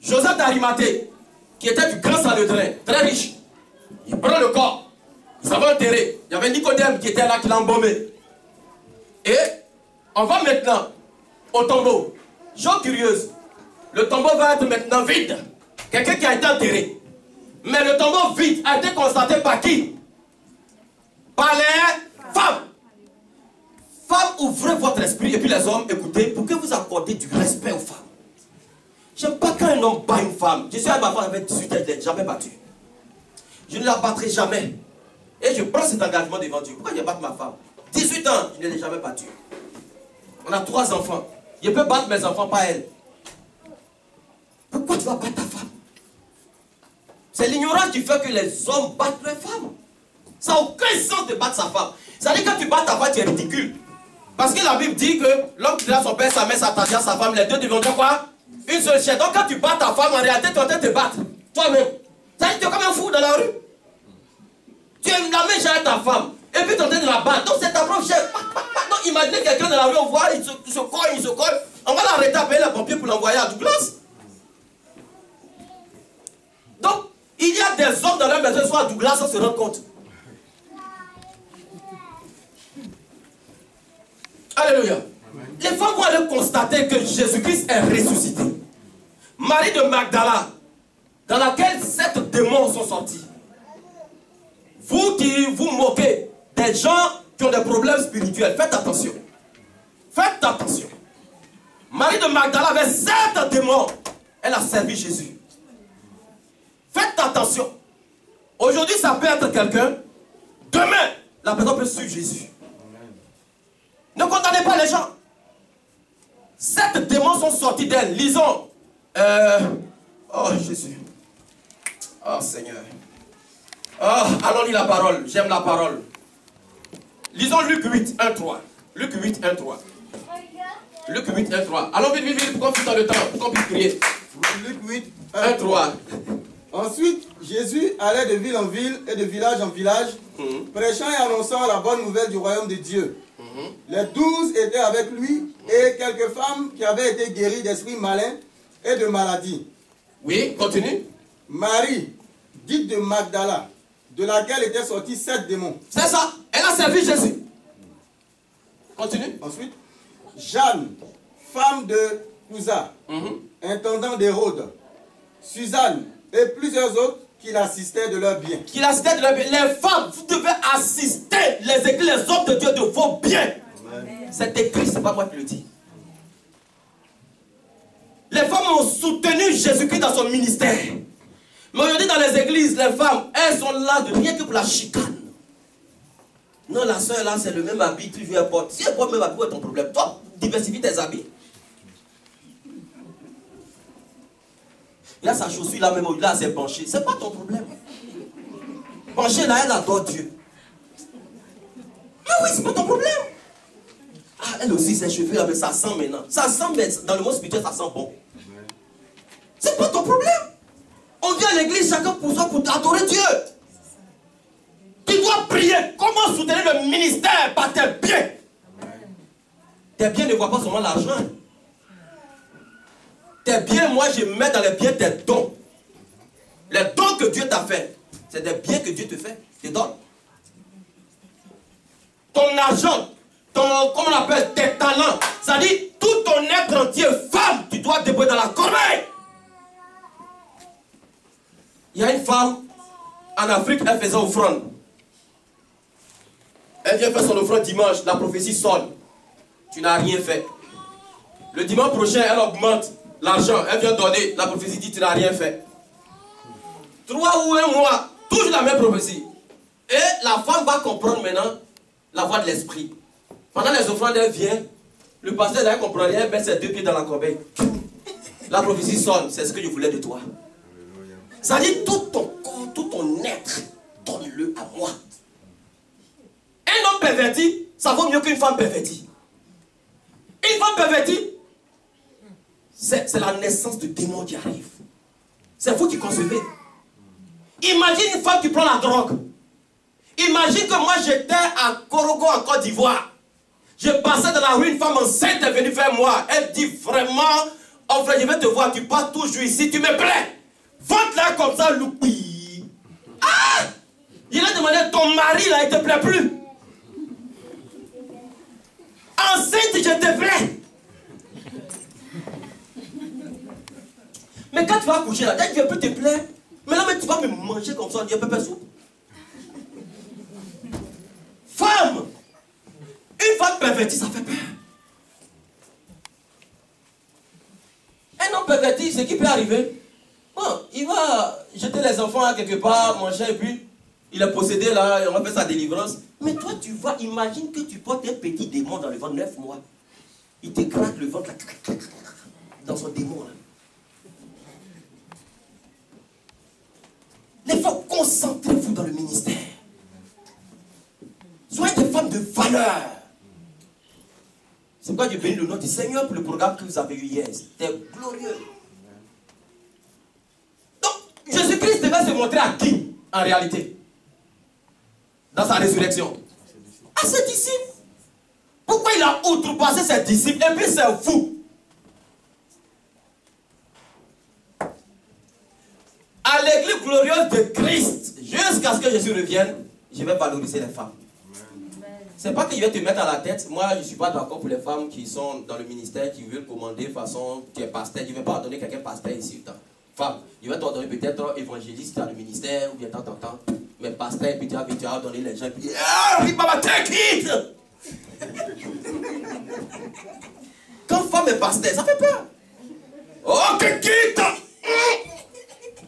Joseph d'Arimathée, qui était du grand Sanhédrin, très riche, il prend le corps, il s'en va enterrer. Il y avait Nicodème qui était là, qui l'a embaumé. Et on va maintenant au tombeau. Chose curieuse, le tombeau va être maintenant vide. Quelqu'un qui a été enterré. Mais le tombeau vide a été constaté par qui? Par les femmes. Femmes, ouvrez votre esprit, et puis les hommes, écoutez, pour que vous accordez du respect aux femmes. J'aime pas quand un homme bat une femme. Je suis avec ma femme avec 18 ans, je ne l'ai jamais battue. Je ne la battrai jamais. Et je prends cet engagement devant Dieu. Pourquoi je batte ma femme? 18 ans, je ne l'ai jamais battue. On a 3 enfants. Je peux battre mes enfants, pas elle. Pourquoi tu vas battre ta femme? C'est l'ignorance qui fait que les hommes battent les femmes. Ça n'a aucun sens de battre sa femme. Ça veut dire que quand tu bats ta femme, tu es ridicule. Parce que la Bible dit que l'homme qui a son père, sa mère, sa tante, sa femme, les deux deviendront quoi? Une seule chair. Donc quand tu bats ta femme, en réalité, tu es en train de te battre. Toi-même. Ça veut dire que tu es comme un fou dans la rue. Tu aimes la main avec ta femme. Et puis tu es en train de la battre. Donc c'est ta propre chair. Donc imaginez quelqu'un dans la rue, on voit, il se colle. On va l'arrêter à payer les pompiers pour l'envoyer à Douglas. Donc, il y a des hommes dans leur maison, soit à Douglas, on se rend compte. Alléluia. Les femmes vont aller constater que Jésus-Christ est ressuscité. Marie de Magdala, dans laquelle 7 démons sont sortis. Vous qui vous moquez des gens qui ont des problèmes spirituels, faites attention. Faites attention. Marie de Magdala avait 7 démons. Elle a servi Jésus. Faites attention. Aujourd'hui, ça peut être quelqu'un. Demain, la personne peut suivre Jésus. Ne condamnez pas les gens. 7 démons sont sortis d'elle. Lisons. Oh Jésus. Oh Seigneur. Oh, allons lire la parole. J'aime la parole. Lisons Luc 8, 1, 3. Luc 8, 1, 3. Luc 8, 1, 3. Allons vite, vite, vite, pour qu'on puisse dans le temps, pour qu'on puisse prier. Luc 8, 1, 3. Ensuite, Jésus allait de ville en ville et de village en village, prêchant et annonçant la bonne nouvelle du royaume de Dieu. Les 12 étaient avec lui et quelques femmes qui avaient été guéries d'esprits malins et de maladies. Oui, continue. Marie, dite de Magdala, de laquelle étaient sortis 7 démons. C'est ça, elle a servi Jésus. Continue. Ensuite, Jeanne, femme de Cousa, intendant d'Hérode, Suzanne et plusieurs autres qui l'assistaient de leurs biens. Qui l'assistaient de leurs biens. Les femmes, vous devez assister les églises, les hommes de Dieu de vos biens. C'est écrit, c'est pas moi qui le dis. Les femmes ont soutenu Jésus-Christ dans son ministère. Mais aujourd'hui dans les églises, les femmes, elles sont là de rien que pour la chicane. Non, la soeur là, c'est le même habit, tu viens porter. Si elle porte le même habit, où est ton problème? Toi, diversifie tes habits. Il a sa chaussure là même, là, c'est penché. C'est pas ton problème. Penché là, elle adore Dieu. Mais oui, c'est pas ton problème. Ah, elle aussi, ses cheveux là, mais ça sent maintenant. Ça sent, mais dans le monde spirituel, ça sent bon. C'est pas ton problème. On vient à l'église, chacun pour soi, pour adorer Dieu. Tu dois prier. Comment soutenir le ministère par tes biens? Tes biens ne voient pas seulement l'argent. Tes biens, moi, je mets dans les biens tes dons. Les dons que Dieu t'a fait, c'est des biens que Dieu te fait, te donne. Ton argent, comment on appelle, tes talents. C'est-à-dire, tout ton être entier, femme, tu dois déposer dans la corbeille. Il y a une femme, en Afrique, elle faisait offrande. Elle vient faire son offrande dimanche, la prophétie sonne. Tu n'as rien fait. Le dimanche prochain, elle augmente l'argent, elle vient donner, la prophétie dit tu n'as rien fait. 3 ou 1 mois, toujours la même prophétie. Et la femme va comprendre maintenant la voix de l'esprit. Pendant les offrandes, elle vient, le pasteur elle comprend rien, elle met ses 2 pieds dans la corbeille. La prophétie sonne, c'est ce que je voulais de toi. Ça dit tout ton corps, tout ton être, donne-le à moi. Un homme perverti, ça vaut mieux qu'une femme pervertie. Une femme pervertie, c'est la naissance de démons qui arrive. C'est vous qui concevez. Imagine une femme qui prend la drogue. Imagine que moi j'étais à Korogo en Côte d'Ivoire. Je passais dans la rue, une femme enceinte est venue vers moi. Elle dit vraiment, oh frère, je vais te voir, tu passes toujours ici, tu me plais. Vente là comme ça, loupi. Ah! Il a demandé, ton mari là, il te plaît plus. Enceinte, je te plais. Mais quand tu vas coucher là, je peux te plaire. Mais là, tu vas me manger comme ça, on dit pépé soupe. Femme! Une femme pervertie, ça fait peur. Un homme perverti, ce qui peut arriver, bon, il va jeter les enfants à quelque part, manger, et puis il est possédé là, et on va faire sa délivrance. Mais toi, tu vas, imagine que tu portes un petit démon dans le ventre 9 mois. Il te gratte le ventre là, dans son démon là. Les femmes, concentrez-vous dans le ministère. Soyez des femmes de valeur. C'est pourquoi je bénis le nom du Seigneur pour le programme que vous avez eu hier. C'était glorieux. Donc, Jésus-Christ devait se montrer à qui, en réalité? Dans sa résurrection. À ses disciples. Pourquoi il a outrepassé ses disciples? Et puis c'est vous. À l'église glorieuse de Christ, jusqu'à ce que Jésus revienne, je vais valoriser les femmes. C'est pas que je vais te mettre à la tête. Moi, je ne suis pas d'accord pour les femmes qui sont dans le ministère, qui veulent commander de façon qui est pasteur. Je ne vais pas donner quelqu'un pasteur ici. Femme, je vais t'ordonner peut-être évangéliste dans le ministère, ou bien tant. Mais pasteur, et puis tu vas donner les gens, et puis ah, Baba, take it! Quand femme est pasteur, ça fait peur. Oh, take it!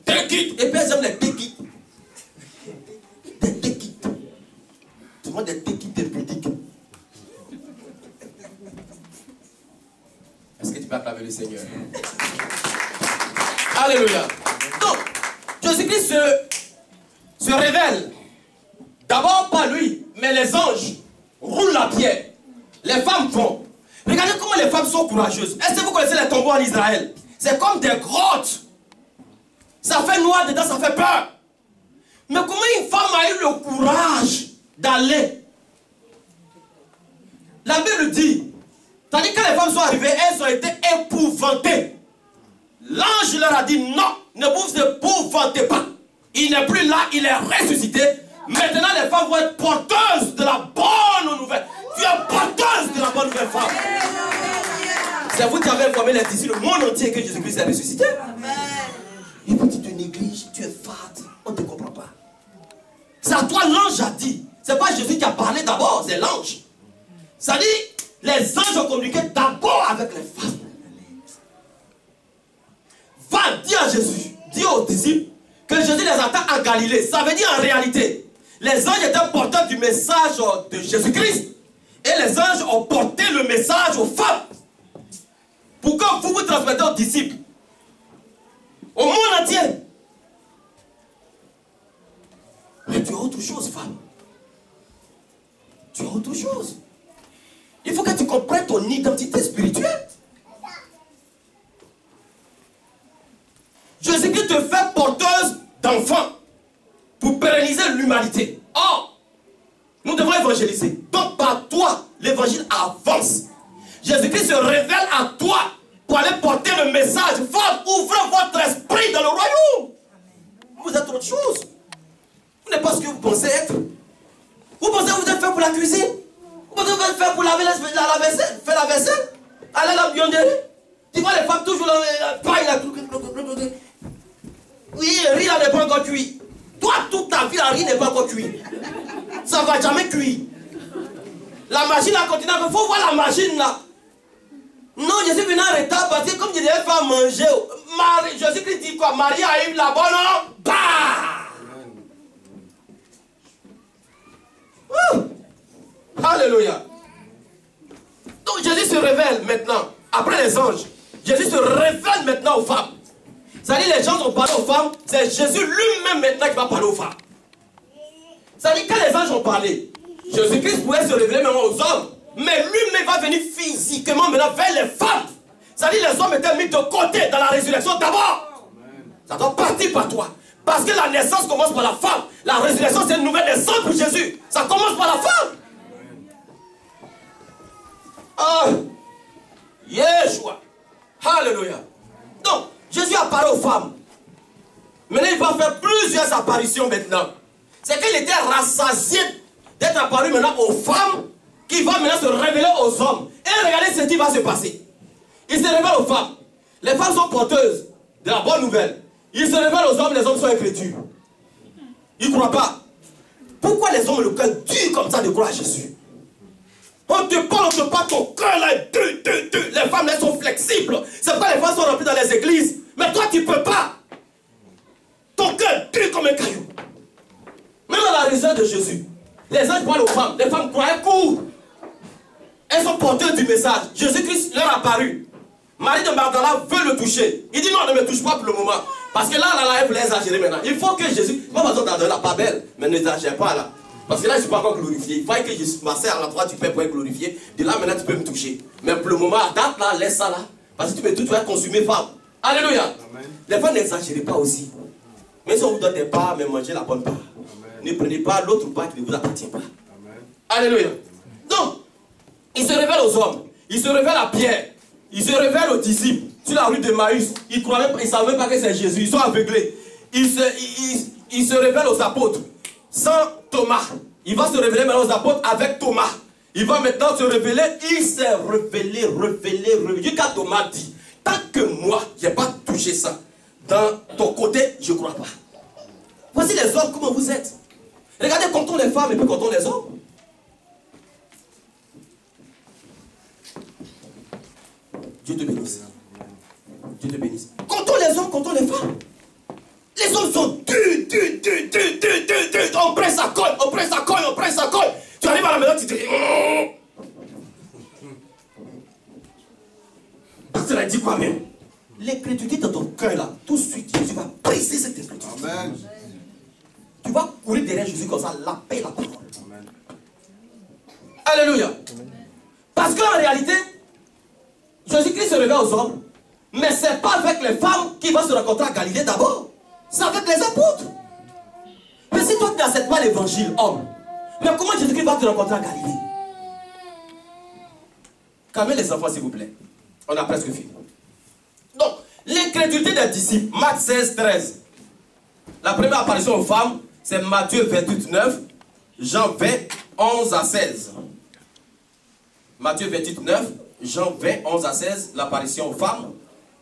Take it! Et puis elles aiment les take it. Des take it. Tu vois des take it impudiques. Est-ce que tu peux acclamer le Seigneur? Alléluia. Donc, Jésus-Christ se révèle. D'abord pas lui, mais les anges roulent la pierre. Les femmes vont. Regardez comment les femmes sont courageuses. Est-ce que vous connaissez les tombeaux en Israël? C'est comme des grottes. Ça fait noir dedans, ça fait peur. Mais comment une femme a eu le courage d'aller? La Bible dit, tandis que les femmes sont arrivées, elles ont été épouvantées. L'ange leur a dit non, ne vous épouvantez pas. Il n'est plus là, il est ressuscité. Maintenant les femmes vont être porteuses de la bonne nouvelle. Tu es porteuse de la bonne nouvelle, femme. C'est vous qui avez informé les disciples, le monde entier, que Jésus-Christ est ressuscité. Et puis tu te négliges, tu es fade, on ne te comprend pas. C'est à toi l'ange a dit. C'est pas Jésus qui a parlé d'abord, c'est l'ange. Ça dit, les anges ont communiqué d'abord avec les femmes. Va dire à Jésus, dis aux disciples que Jésus les attend en Galilée. Ça veut dire en réalité, les anges étaient porteurs du message de Jésus-Christ. Et les anges ont porté le message aux femmes. Pour que vous transmettez aux disciples. Au monde entier. Mais tu as autre chose, femme. Tu as autre chose. Il faut que tu comprennes ton identité spirituelle. Jésus-Christ te fait porteuse d'enfants pour pérenniser l'humanité. Or, nous devons évangéliser. Donc par toi, l'évangile avance. Jésus-Christ se révèle à toi pour aller porter le message. Femme, ouvrez votre esprit dans le royaume. Vous êtes autre chose. Vous n'êtes pas ce que vous pensez être. Vous pensez que vous êtes fait pour la cuisine. Vous pensez que vous êtes fait pour laver encore cuit. Toi, toute ta vie, la riz n'est pas encore cuit. Ça ne va jamais cuire. La machine a continué. Il faut voir la machine là. Non, je suis venu en retard parce que comme je devais faire manger, Jésus-Christ dit quoi? Marie a eu la bonne. Bah! Alléluia. Donc Jésus se révèle maintenant. Après les anges, Jésus se révèle maintenant aux femmes. C'est-à-dire les gens ont parlé aux femmes, c'est Jésus lui-même maintenant qui va parler aux femmes. C'est-à-dire quand les anges ont parlé, Jésus-Christ pouvait se révéler maintenant aux hommes, mais lui-même va venir physiquement maintenant vers les femmes. C'est-à-dire les hommes étaient mis de côté dans la résurrection d'abord. Ça doit partir par toi. Parce que la naissance commence par la femme. La résurrection c'est une nouvelle naissance pour Jésus. Ça commence par la femme. Ah, Yeshua. Alléluia. Donc, Jésus apparaît aux femmes. Maintenant, il va faire plusieurs apparitions maintenant. C'est qu'il était rassasié d'être apparu maintenant aux femmes, qui va maintenant se révéler aux hommes. Et regardez ce qui va se passer. Il se révèle aux femmes. Les femmes sont porteuses de la bonne nouvelle. Il se révèle aux hommes, les hommes sont incrédules. Ils ne croient pas. Pourquoi les hommes ont le cœur dur comme ça de croire à Jésus? On te parle, ton cœur là est dur. Les femmes elles sont flexibles. C'est pourquoi les femmes sont remplies dans les églises. Mais toi tu ne peux pas. Ton cœur est dur comme un caillou. Même dans la résurrection de Jésus, les anges parlent aux femmes. Les femmes croient, elles courent. Elles sont porteuses du message. Jésus-Christ leur a apparu. Marie de Magdala veut le toucher. Il dit non, ne me touche pas pour le moment. Parce que là, elle voulait exagérer maintenant. Il faut que Jésus, pas besoin d'en donner la pas belle, mais n'exagère pas là. Parce que là, je ne suis pas encore glorifié. Il faut que je m'assère à la droite du Père pour être glorifié. De là, maintenant, tu peux me toucher. Mais pour le moment, à date là, laisse ça là. Parce que tu me touches, tu vas être consumé femme. Alléluia. Amen. Les femmes n'exagérez pas aussi. Mais si on vous donne des parts, mais mangez la bonne part. Amen. Ne prenez pas l'autre part qui ne vous appartient pas. Amen. Alléluia. Donc, il se révèle aux hommes. Il se révèle à Pierre. Il se révèle aux disciples. Sur la rue de Maïs. Ils ne savaient pas que c'est Jésus. Ils sont aveuglés. Il se révèle aux apôtres. Sans Thomas. Il va se révéler maintenant aux apôtres avec Thomas. Il va maintenant se révéler. Il s'est révélé. Jusqu'à Thomas dit, tant que moi, je n'ai pas touché ça, dans ton côté, je ne crois pas. Voici les hommes, comment vous êtes. Regardez, comptons les femmes et puis comptons les hommes. Dieu te bénisse. Dieu te bénisse. Comptons les hommes, comptons les femmes. Les hommes sont durs. On presse sa colle. Tu arrives à la maison, tu te dis. Pasteur a dit quoi même? L'incrédulité dans ton cœur là, tout de suite, Jésus va briser cette incrédulité. Amen. Tu vas courir derrière Jésus comme ça, la paix, la parole. Amen. Alléluia. Amen. Parce qu'en réalité, Jésus-Christ se révèle aux hommes, mais ce n'est pas avec les femmes qui vont se rencontrer à Galilée d'abord. C'est avec les apôtres. Mais si toi tu n'acceptes pas l'évangile, homme, mais comment Jésus-Christ va te rencontrer à Galilée? Calmez les enfants s'il vous plaît. On a presque fini. Donc, l'incrédulité des disciples, Marc 16, 13. La première apparition aux femmes, c'est Matthieu 28, 9, Jean 20, 11 à 16. Matthieu 28, 9, Jean 20, 11 à 16, l'apparition aux femmes.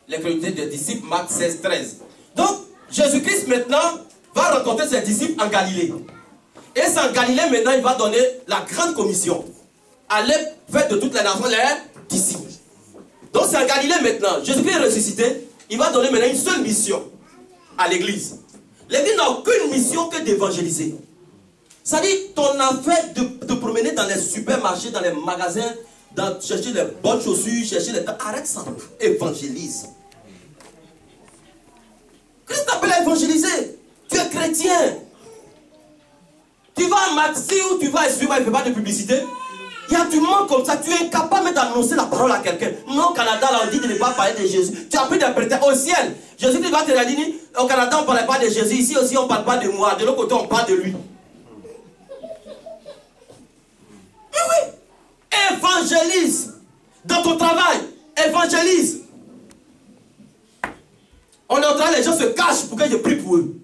L'incrédulité des disciples, Marc 16, 13. Donc, Jésus-Christ maintenant va rencontrer ses disciples en Galilée. Et c'est en Galilée maintenant il va donner la grande commission. Allez faire de toutes les nations les disciples. Donc c'est en Galilée maintenant. Jésus-Christ est ressuscité. Il va donner maintenant une seule mission à l'église. L'église n'a aucune mission que d'évangéliser. C'est-à-dire ton affaire de promener dans les supermarchés, dans les magasins, chercher les bonnes chaussures, chercher les... Arrête ça. Évangélise. Christ t'appelle à évangéliser. Tu es chrétien. Tu vas à Maxi ou tu vas à SUV, il ne fait pas de publicité. Il y a du monde comme ça. Tu es incapable d'annoncer la parole à quelqu'un. Non, au Canada, là, on dit de ne pas parler de Jésus. Tu as pris des prétextes. Au ciel, Jésus va te dire, au Canada, on ne parle pas de Jésus. Ici aussi, on ne parle pas de moi. De l'autre côté, on parle de lui. Mais oui. Évangélise. Dans ton travail, évangélise. On est en train, les gens se cachent pour que je prie pour eux.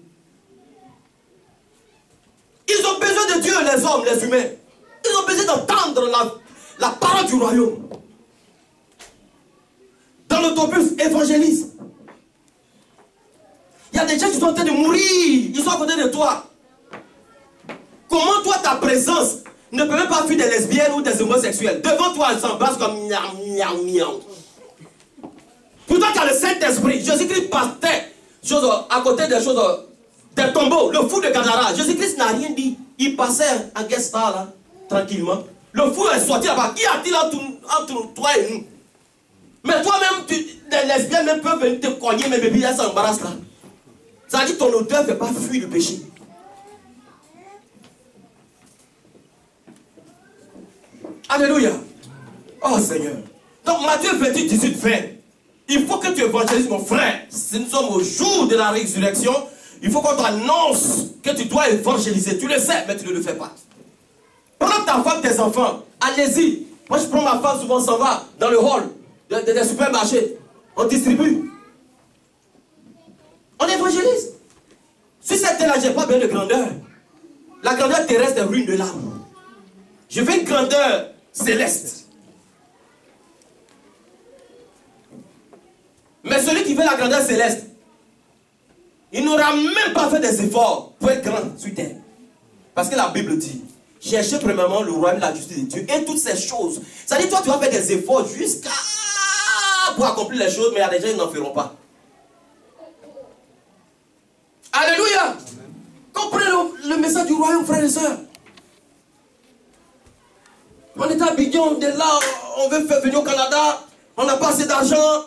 Ils ont besoin de Dieu, les hommes, les humains. Ils ont besoin d'entendre la parole du royaume. Dans l'autobus, évangélise. Il Il y a des gens qui sont en train de mourir. Ils sont à côté de toi. Comment toi, ta présence ne peut même pas fuir des lesbiennes ou des homosexuels? Devant toi, elles s'embrassent comme miaou, miaou, miaou. Pourtant, tu as le Saint-Esprit. Jésus-Christ partait à côté des choses, des tombeaux. Le fou de Gadara. Jésus-Christ n'a rien dit. Il passait en guest star là, tranquillement. Le fou est sorti là-bas. Qu'y a-t-il entre toi et nous? Mais toi-même, des lesbiennes même peuvent venir te cogner, mais bébé, elles s'embarrassent là. Ça dit que ton odeur ne fait pas fuir le péché. Alléluia. Oh Seigneur. Donc Matthieu 28, 18, 20. Il faut que tu évangélises mon frère. Si nous sommes au jour de la résurrection, il faut qu'on t'annonce que tu dois évangéliser. Tu le sais, mais tu ne le fais pas. Prends ta femme, tes enfants. Allez-y. Moi, je prends ma femme, souvent, on s'en va dans le hall des supermarchés. On distribue. On évangélise. Si cette terre-là, je n'ai pas besoin de grandeur. La grandeur terrestre est ruine de l'âme. Je veux une grandeur céleste. Mais celui qui veut la grandeur céleste, il n'aura même pas fait des efforts pour être grand sur terre. Parce que la Bible dit, cherchez premièrement le royaume de la justice de Dieu et toutes ces choses. Ça dit, toi, tu vas faire des efforts jusqu'à pour accomplir les choses, mais il y a des gens qui n'en feront pas. Alléluia. Comprenez le message du royaume, frères et sœurs. On est à Abidjan, on est là, on veut faire venir au Canada, on n'a pas assez d'argent,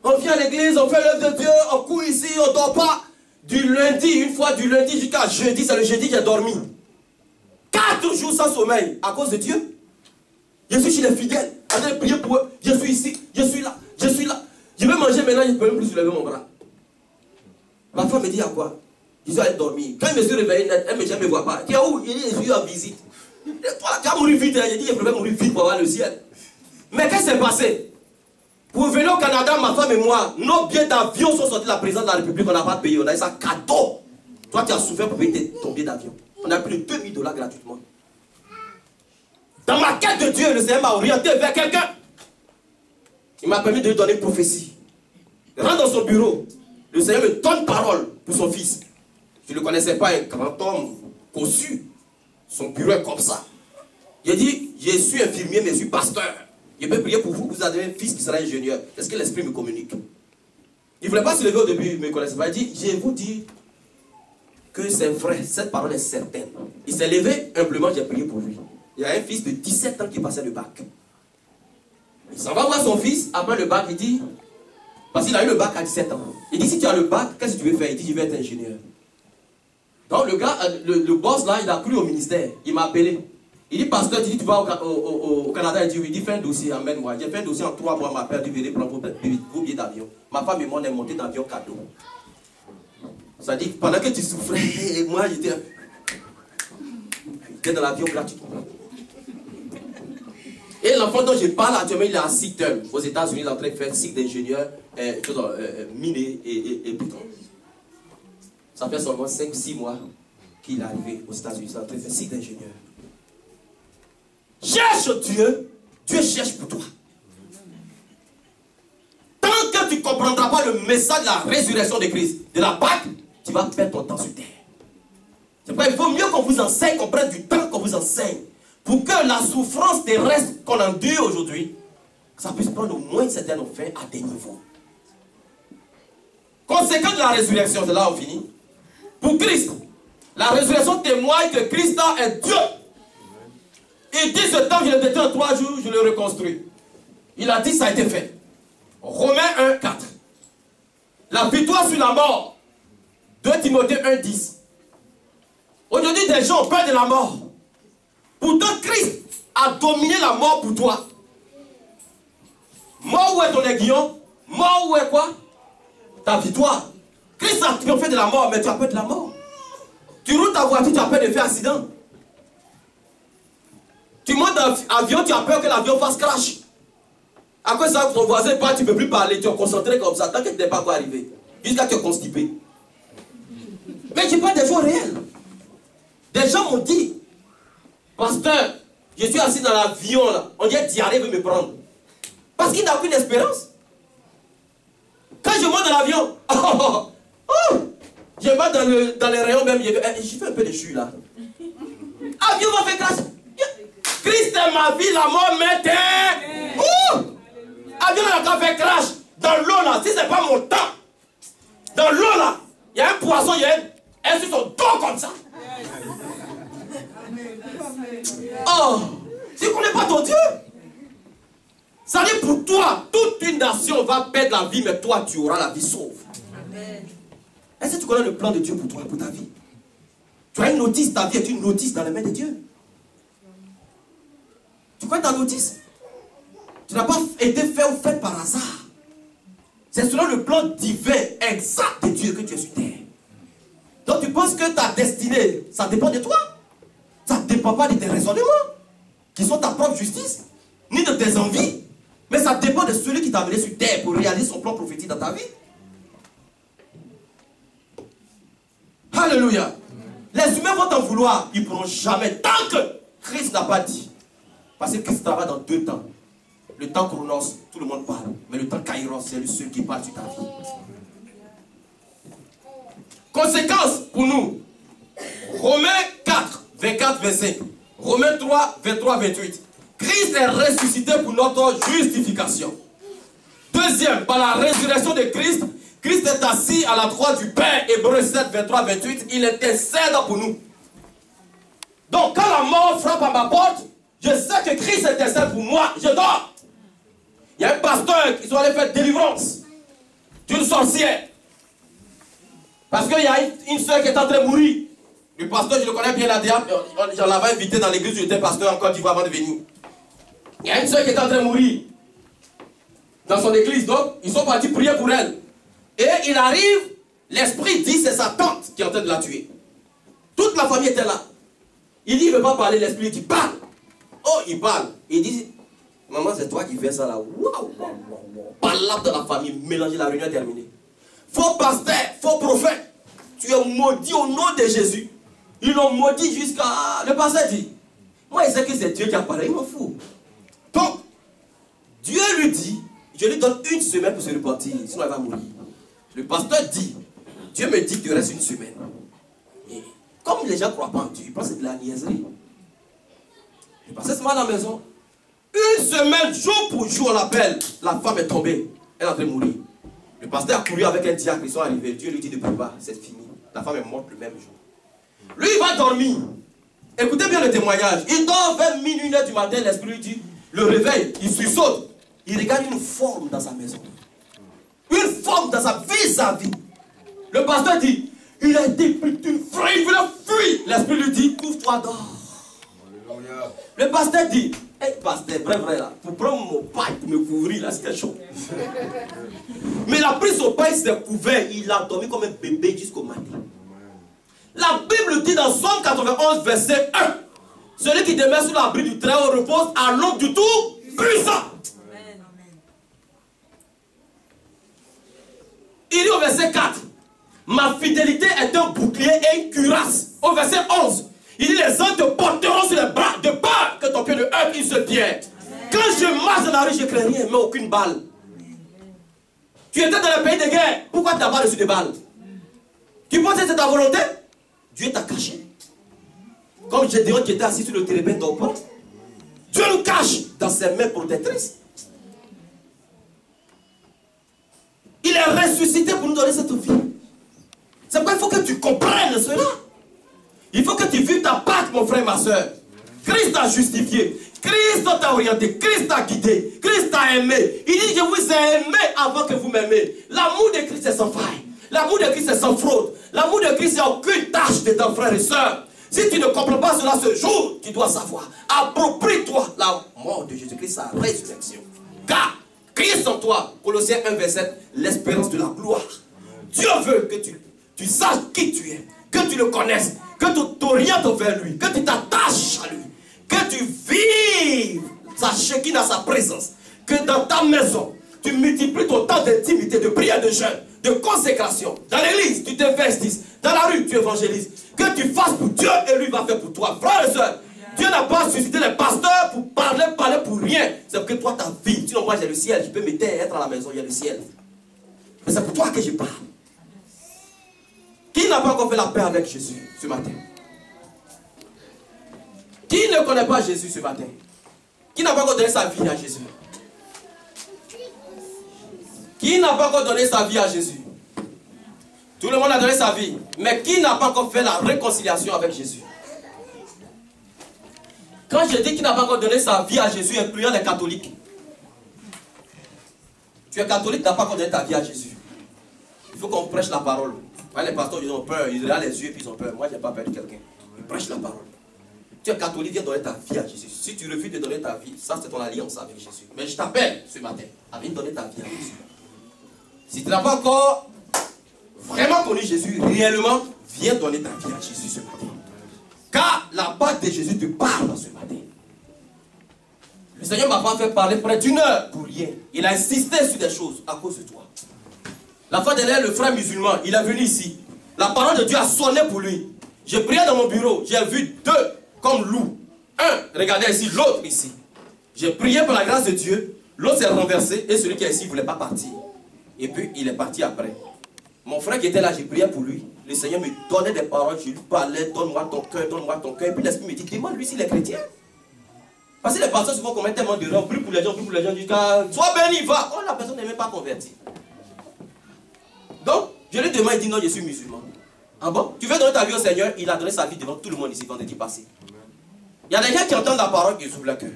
on vient à l'église, on fait l'œuvre de Dieu, on court ici, on ne dort pas. Du lundi, une fois du lundi jusqu'à jeudi, c'est le jeudi que j'ai dormi. 4 jours sans sommeil, à cause de Dieu. Je suis chez les fidèles, en train de prier pour eux, je suis ici, je suis là, je suis là. Je vais manger maintenant, je ne peux même plus soulever mon bras. Ma femme me dit à quoi? Je suis allé dormir. Quand je me suis réveillé, elle me dit, elle ne me voit pas. Tu es où? Je dis, je suis en visite. Toi, tu vas mourir vite. J'ai dit, je préfère mourir vite pour avoir le ciel. Mais qu'est-ce qui s'est passé? Pour venir au Canada, ma femme et moi, nos billets d'avion sont sortis de la présidence de la République, on n'a pas payé. On a eu ça cadeau. Toi, tu as souffert pour payer ton billet d'avion. On a pris 2000 $ gratuitement. Dans ma quête de Dieu, le Seigneur m'a orienté vers quelqu'un. Il m'a permis de lui donner une prophétie. Je rentre dans son bureau. Le Seigneur me donne parole pour son fils. Je ne le connaissais pas, un grand homme cossu. Son bureau est comme ça. Il dit, je suis infirmier, mais je suis pasteur. Je peux prier pour vous, vous avez un fils qui sera ingénieur. Est-ce que l'esprit me communique? Il ne voulait pas se lever au début, il ne me connaissait pas. Il dit, je vous dis que c'est vrai, cette parole est certaine. Il s'est levé, humblement, j'ai prié pour lui. Il y a un fils de 17 ans qui passait le bac. Il s'en va voir son fils, après le bac, il dit, parce qu'il a eu le bac à 17 ans. Il dit, si tu as le bac, qu'est-ce que tu veux faire? Il dit, je vais être ingénieur. Donc le gars, le boss là, il a cru au ministère. Il m'a appelé. Il dit, pasteur, tu dis, tu vas au Canada? Il dit, oui. Il dit, fais un dossier, emmène-moi. J'ai fait un dossier en 3 mois, ma père dit, venez prendre vos billets d'avion. Ma femme et moi, on est montés d'avion cadeau. Ça dit, pendant que tu souffrais, moi, j'étais dans l'avion gratuitement. Et l'enfant dont je parle actuellement, il est à Seattle, aux États-Unis, il est en train de faire cycle d'ingénieur, miné et béton. Ça fait seulement 5-6 mois qu'il est arrivé aux États-Unis, il est en train de faire cycle d'ingénieur. Cherche Dieu, Dieu cherche pour toi. Tant que tu ne comprendras pas le message de la résurrection de Christ, de la Pâque, tu vas perdre ton temps sur terre. C'est pourquoi il vaut mieux qu'on vous enseigne, qu'on prenne du temps qu'on vous enseigne, pour que la souffrance terrestre qu'on endure aujourd'hui, ça puisse prendre au moins une certaine fin à des niveaux. Conséquence de la résurrection, c'est là où on finit. Pour Christ, la résurrection témoigne que Christ est Dieu. Il dit, ce temps, je le détruis en 3 jours, je le reconstruis. Il a dit, ça a été fait. Romains 1, 4. La victoire sur la mort. 2 Timothée 1, 10. Aujourd'hui, des gens ont peur de la mort. Pourtant, Christ a dominé la mort pour toi. Mort, où est ton aiguillon? Mort, où est quoi? Ta victoire. Christ a triomphé de la mort, mais tu as peur de la mort. Tu roules ta voiture, tu as peur de faire accident. Tu montes dans l'avion, tu as peur que l'avion fasse crash. À cause de ça, ton voisin part, tu ne peux plus parler, tu es concentré comme ça, tant que tu n'es pas quoi arriver. Jusqu'à te constiper. Mais je parle des choses réelles. Des gens m'ont dit, pasteur, je suis assis dans l'avion là, on dirait diarrhée veut me prendre. Parce qu'il n'a aucune espérance. Quand je monte dans l'avion, je vais dans les rayons même, j'y fais un peu de jus là. Avion va faire crash. Christ est ma vie, la mort m'était. Avion va faire crash. Dans l'eau là, si c'est pas mon temps. Dans l'eau là, il y a un poisson, il y a un sur son dos comme ça. Oh, tu ne connais pas ton Dieu. Ça dit pour toi, toute une nation va perdre la vie, mais toi tu auras la vie sauve. Est-ce que tu connais le plan de Dieu pour toi, pour ta vie? Tu as une notice, ta vie est une notice dans les mains de Dieu. Tu connais ta notice? Tu n'as pas été fait ou fait par hasard. C'est selon le plan divin exact de Dieu que tu es sur terre. Donc tu penses que ta destinée, ça dépend de toi? Ça ne dépend pas de tes raisonnements, qui sont ta propre justice, ni de tes envies. Mais ça dépend de celui qui t'a amené sur terre pour réaliser son plan prophétique dans ta vie. Alléluia. Les humains vont t'en vouloir, ils ne pourront jamais, tant que Christ n'a pas dit. Parce que Christ travaille dans deux temps. Le temps chronos, tout le monde parle. Mais le temps kairos, c'est le seul qui parle sur ta vie. Conséquence pour nous. Romains 4, 24, 25. Romains 3, 23, 28. Christ est ressuscité pour notre justification. Deuxième, par la résurrection de Christ, Christ est assis à la droite du Père. Hébreux 7, 23, 28. Il intercède pour nous. Donc, quand la mort frappe à ma porte, je sais que Christ intercède pour moi. Je dors. Il y a un pasteur qui doit aller faire délivrance d'une sorcière. Parce qu'il y a une soeur qui est en train de mourir. Le pasteur, je le connais bien, la diable. J'en l'avais invité dans l'église où j'étais pasteur en Côte d'Ivoire avant de venir. Il y a une soeur qui est en train de mourir dans son église. Donc, ils sont partis prier pour elle. Et il arrive, l'esprit dit c'est sa tante qui est en train de la tuer. Toute la famille était là. Il dit il ne veut pas parler, l'esprit dit parle. Oh, il parle. Il dit maman, c'est toi qui fais ça là. Waouh, palabre de la famille, mélanger, la réunion est terminée. Faux pasteur, faux prophète, tu es maudit au nom de Jésus. Ils l'ont maudit jusqu'à... Le pasteur dit, moi je sais que c'est Dieu qui a parlé, il m'en fout. Donc, Dieu lui dit, je lui donne une semaine pour se repentir, sinon elle va mourir. Le pasteur dit, Dieu me dit qu'il reste une semaine. Et comme les gens ne croient pas en Dieu, ils pensent que c'est de la niaiserie. Le pasteur se met à la maison. Une semaine, jour pour jour, on l'appelle. La femme est tombée. Elle est en train de mourir. Le pasteur a couru avec un diacre. Ils sont arrivés. Dieu lui dit de prie pas. C'est fini. La femme est morte le même jour. Lui, il va dormir. Écoutez bien le témoignage. Il dort vers minuit, 1h du matin. L'esprit lui dit, le réveil. Il sursaute. Il regarde une forme dans sa maison. Une forme dans sa vis-à-vis. Le pasteur dit, il a été pris d'une frayeur. Il a fui. L'esprit lui dit, couvre-toi, dors. Le pasteur dit, hey, pasteur, vrai là, pour prendre mon paille pour me couvrir là, c'était chaud. Mais il a pris son paille, il s'est couvert, il a dormi comme un bébé jusqu'au matin. La Bible dit dans Somme 91, verset 1, celui qui demeure sous l'abri du Très-Haut repose à l'ombre du Tout-Puissant. Il dit au verset 4, ma fidélité est un bouclier et une cuirasse. Au verset 11, il dit les anges te porteront sur les bras de peur que ton pied ne heurte une seule pierre. Quand je marche dans la rue, je ne crains rien, mais aucune balle. Tu étais dans le pays de guerre, pourquoi tu n'as pas reçu de balles? Tu penses que c'est ta volonté? Dieu t'a caché. Comme Gédéon qui était assis sur le térébin d'Opra, Dieu nous cache dans ses mains protectrices. Il est ressuscité pour nous donner cette vie. C'est pourquoi il faut que tu comprennes cela. Il faut que tu vives ta Pâque, mon frère, ma soeur. Christ t'a justifié. Christ t'a orienté. Christ t'a guidé. Christ t'a aimé. Il dit, je vous ai aimé avant que vous m'aimez. L'amour de Christ est sans faille. L'amour de Christ est sans fraude. L'amour de Christ, il n'y a aucune tâche dedans, frères et sœurs. Si tu ne comprends pas cela ce jour, tu dois savoir. Approprie-toi la mort de Jésus-Christ, sa résurrection. Car Christ en toi, Colossiens 1, verset 7, l'espérance de la gloire. Dieu veut que tu saches qui tu es, que tu le connaisses, que tu t'orientes vers lui, que tu t'attaches à lui, que tu vives sa Shekinah, sa présence, que dans ta maison, tu multiplies ton temps d'intimité, de prière, de jeûne, de consécration. Dans l'église, tu t'investisses. Dans la rue, tu évangélises. Que tu fasses pour Dieu et lui va faire pour toi. Frères et sœurs, Dieu n'a pas suscité les pasteurs pour parler pour rien. C'est parce que toi, ta vie. Sinon, moi, j'ai le ciel. Je peux me taire, être à la maison, il y a le ciel. Mais c'est pour toi que je parle. Qui n'a pas encore fait la paix avec Jésus ce matin? Qui ne connaît pas Jésus ce matin? Qui n'a pas encore donné sa vie à Jésus? Qui n'a pas encore donné sa vie à Jésus? Tout le monde a donné sa vie. Mais qui n'a pas encore fait la réconciliation avec Jésus? Quand je dis qu'il n'a pas encore donné sa vie à Jésus, incluant les catholiques. Tu es catholique, tu n'as pas encore donné ta vie à Jésus. Il faut qu'on prêche la parole. Les pasteurs, ils ont peur, ils regardent les yeux et puis ils ont peur. Moi, je n'ai pas peur de quelqu'un. Ils prêchent la parole. Tu es catholique, viens donner ta vie à Jésus. Si tu refuses de donner ta vie, ça c'est ton alliance avec Jésus. Mais je t'appelle ce matin à venir donner ta vie à Jésus. Si tu n'as pas encore vraiment connu Jésus, réellement, viens donner ta vie à Jésus ce matin. Car la part de Jésus te parle ce matin. Le Seigneur m'a pas fait parler près d'une heure pour rien. Il a insisté sur des choses à cause de toi. La fois dernière, le frère musulman, il est venu ici. La parole de Dieu a sonné pour lui. J'ai prié dans mon bureau, j'ai vu deux comme loups. Un, regardez ici, l'autre ici. J'ai prié par la grâce de Dieu, l'autre s'est renversé et celui qui est ici ne voulait pas partir. Et puis il est parti après. Mon frère qui était là, j'ai prié pour lui. Le Seigneur me donnait des paroles, je lui parlais, donne-moi ton cœur, donne-moi ton cœur. Et puis l'Esprit me dit, demande-lui s'il est chrétien. Parce que les pasteurs souvent commettent tellement de on prie pour les gens, jusqu'à sois béni, va. Oh, la personne n'est même pas convertie. Donc, je lui demande, il dit non, je suis musulman. Ah bon? Tu veux donner ta vie au Seigneur? Il a donné sa vie devant tout le monde ici vendredi passé. Il y a des gens qui entendent la parole et ils ouvrent le cœur.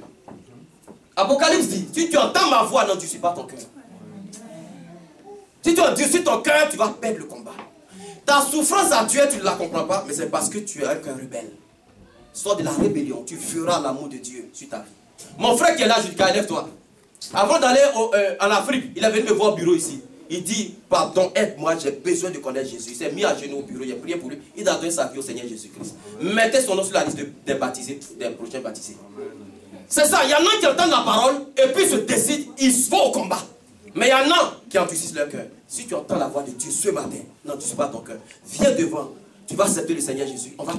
Apocalypse dit, si tu entends ma voix, non, tu ne suis pas ton cœur. Si tu endurcis ton cœur, tu vas perdre le combat. Ta souffrance actuelle, tu ne la comprends pas, mais c'est parce que tu es un cœur rebelle. Sors de la rébellion, tu feras l'amour de Dieu sur ta vie. Mon frère qui est là, je dis, lève-toi. Avant d'aller en Afrique, il est venu me voir au bureau ici. Il dit, pardon, aide-moi, j'ai besoin de connaître Jésus. Il s'est mis à genoux au bureau, il a prié pour lui. Il a donné sa vie au Seigneur Jésus-Christ. Mettez son nom sur la liste des baptisés, des prochains baptisés. C'est ça, il y en a qui entendent la parole et puis se décident, ils vont au combat. Mais il y en a qui endurcissent leur cœur. Si tu entends la voix de Dieu ce matin, non, tu ne suis pas ton cœur. Viens devant, tu vas accepter le Seigneur Jésus. On va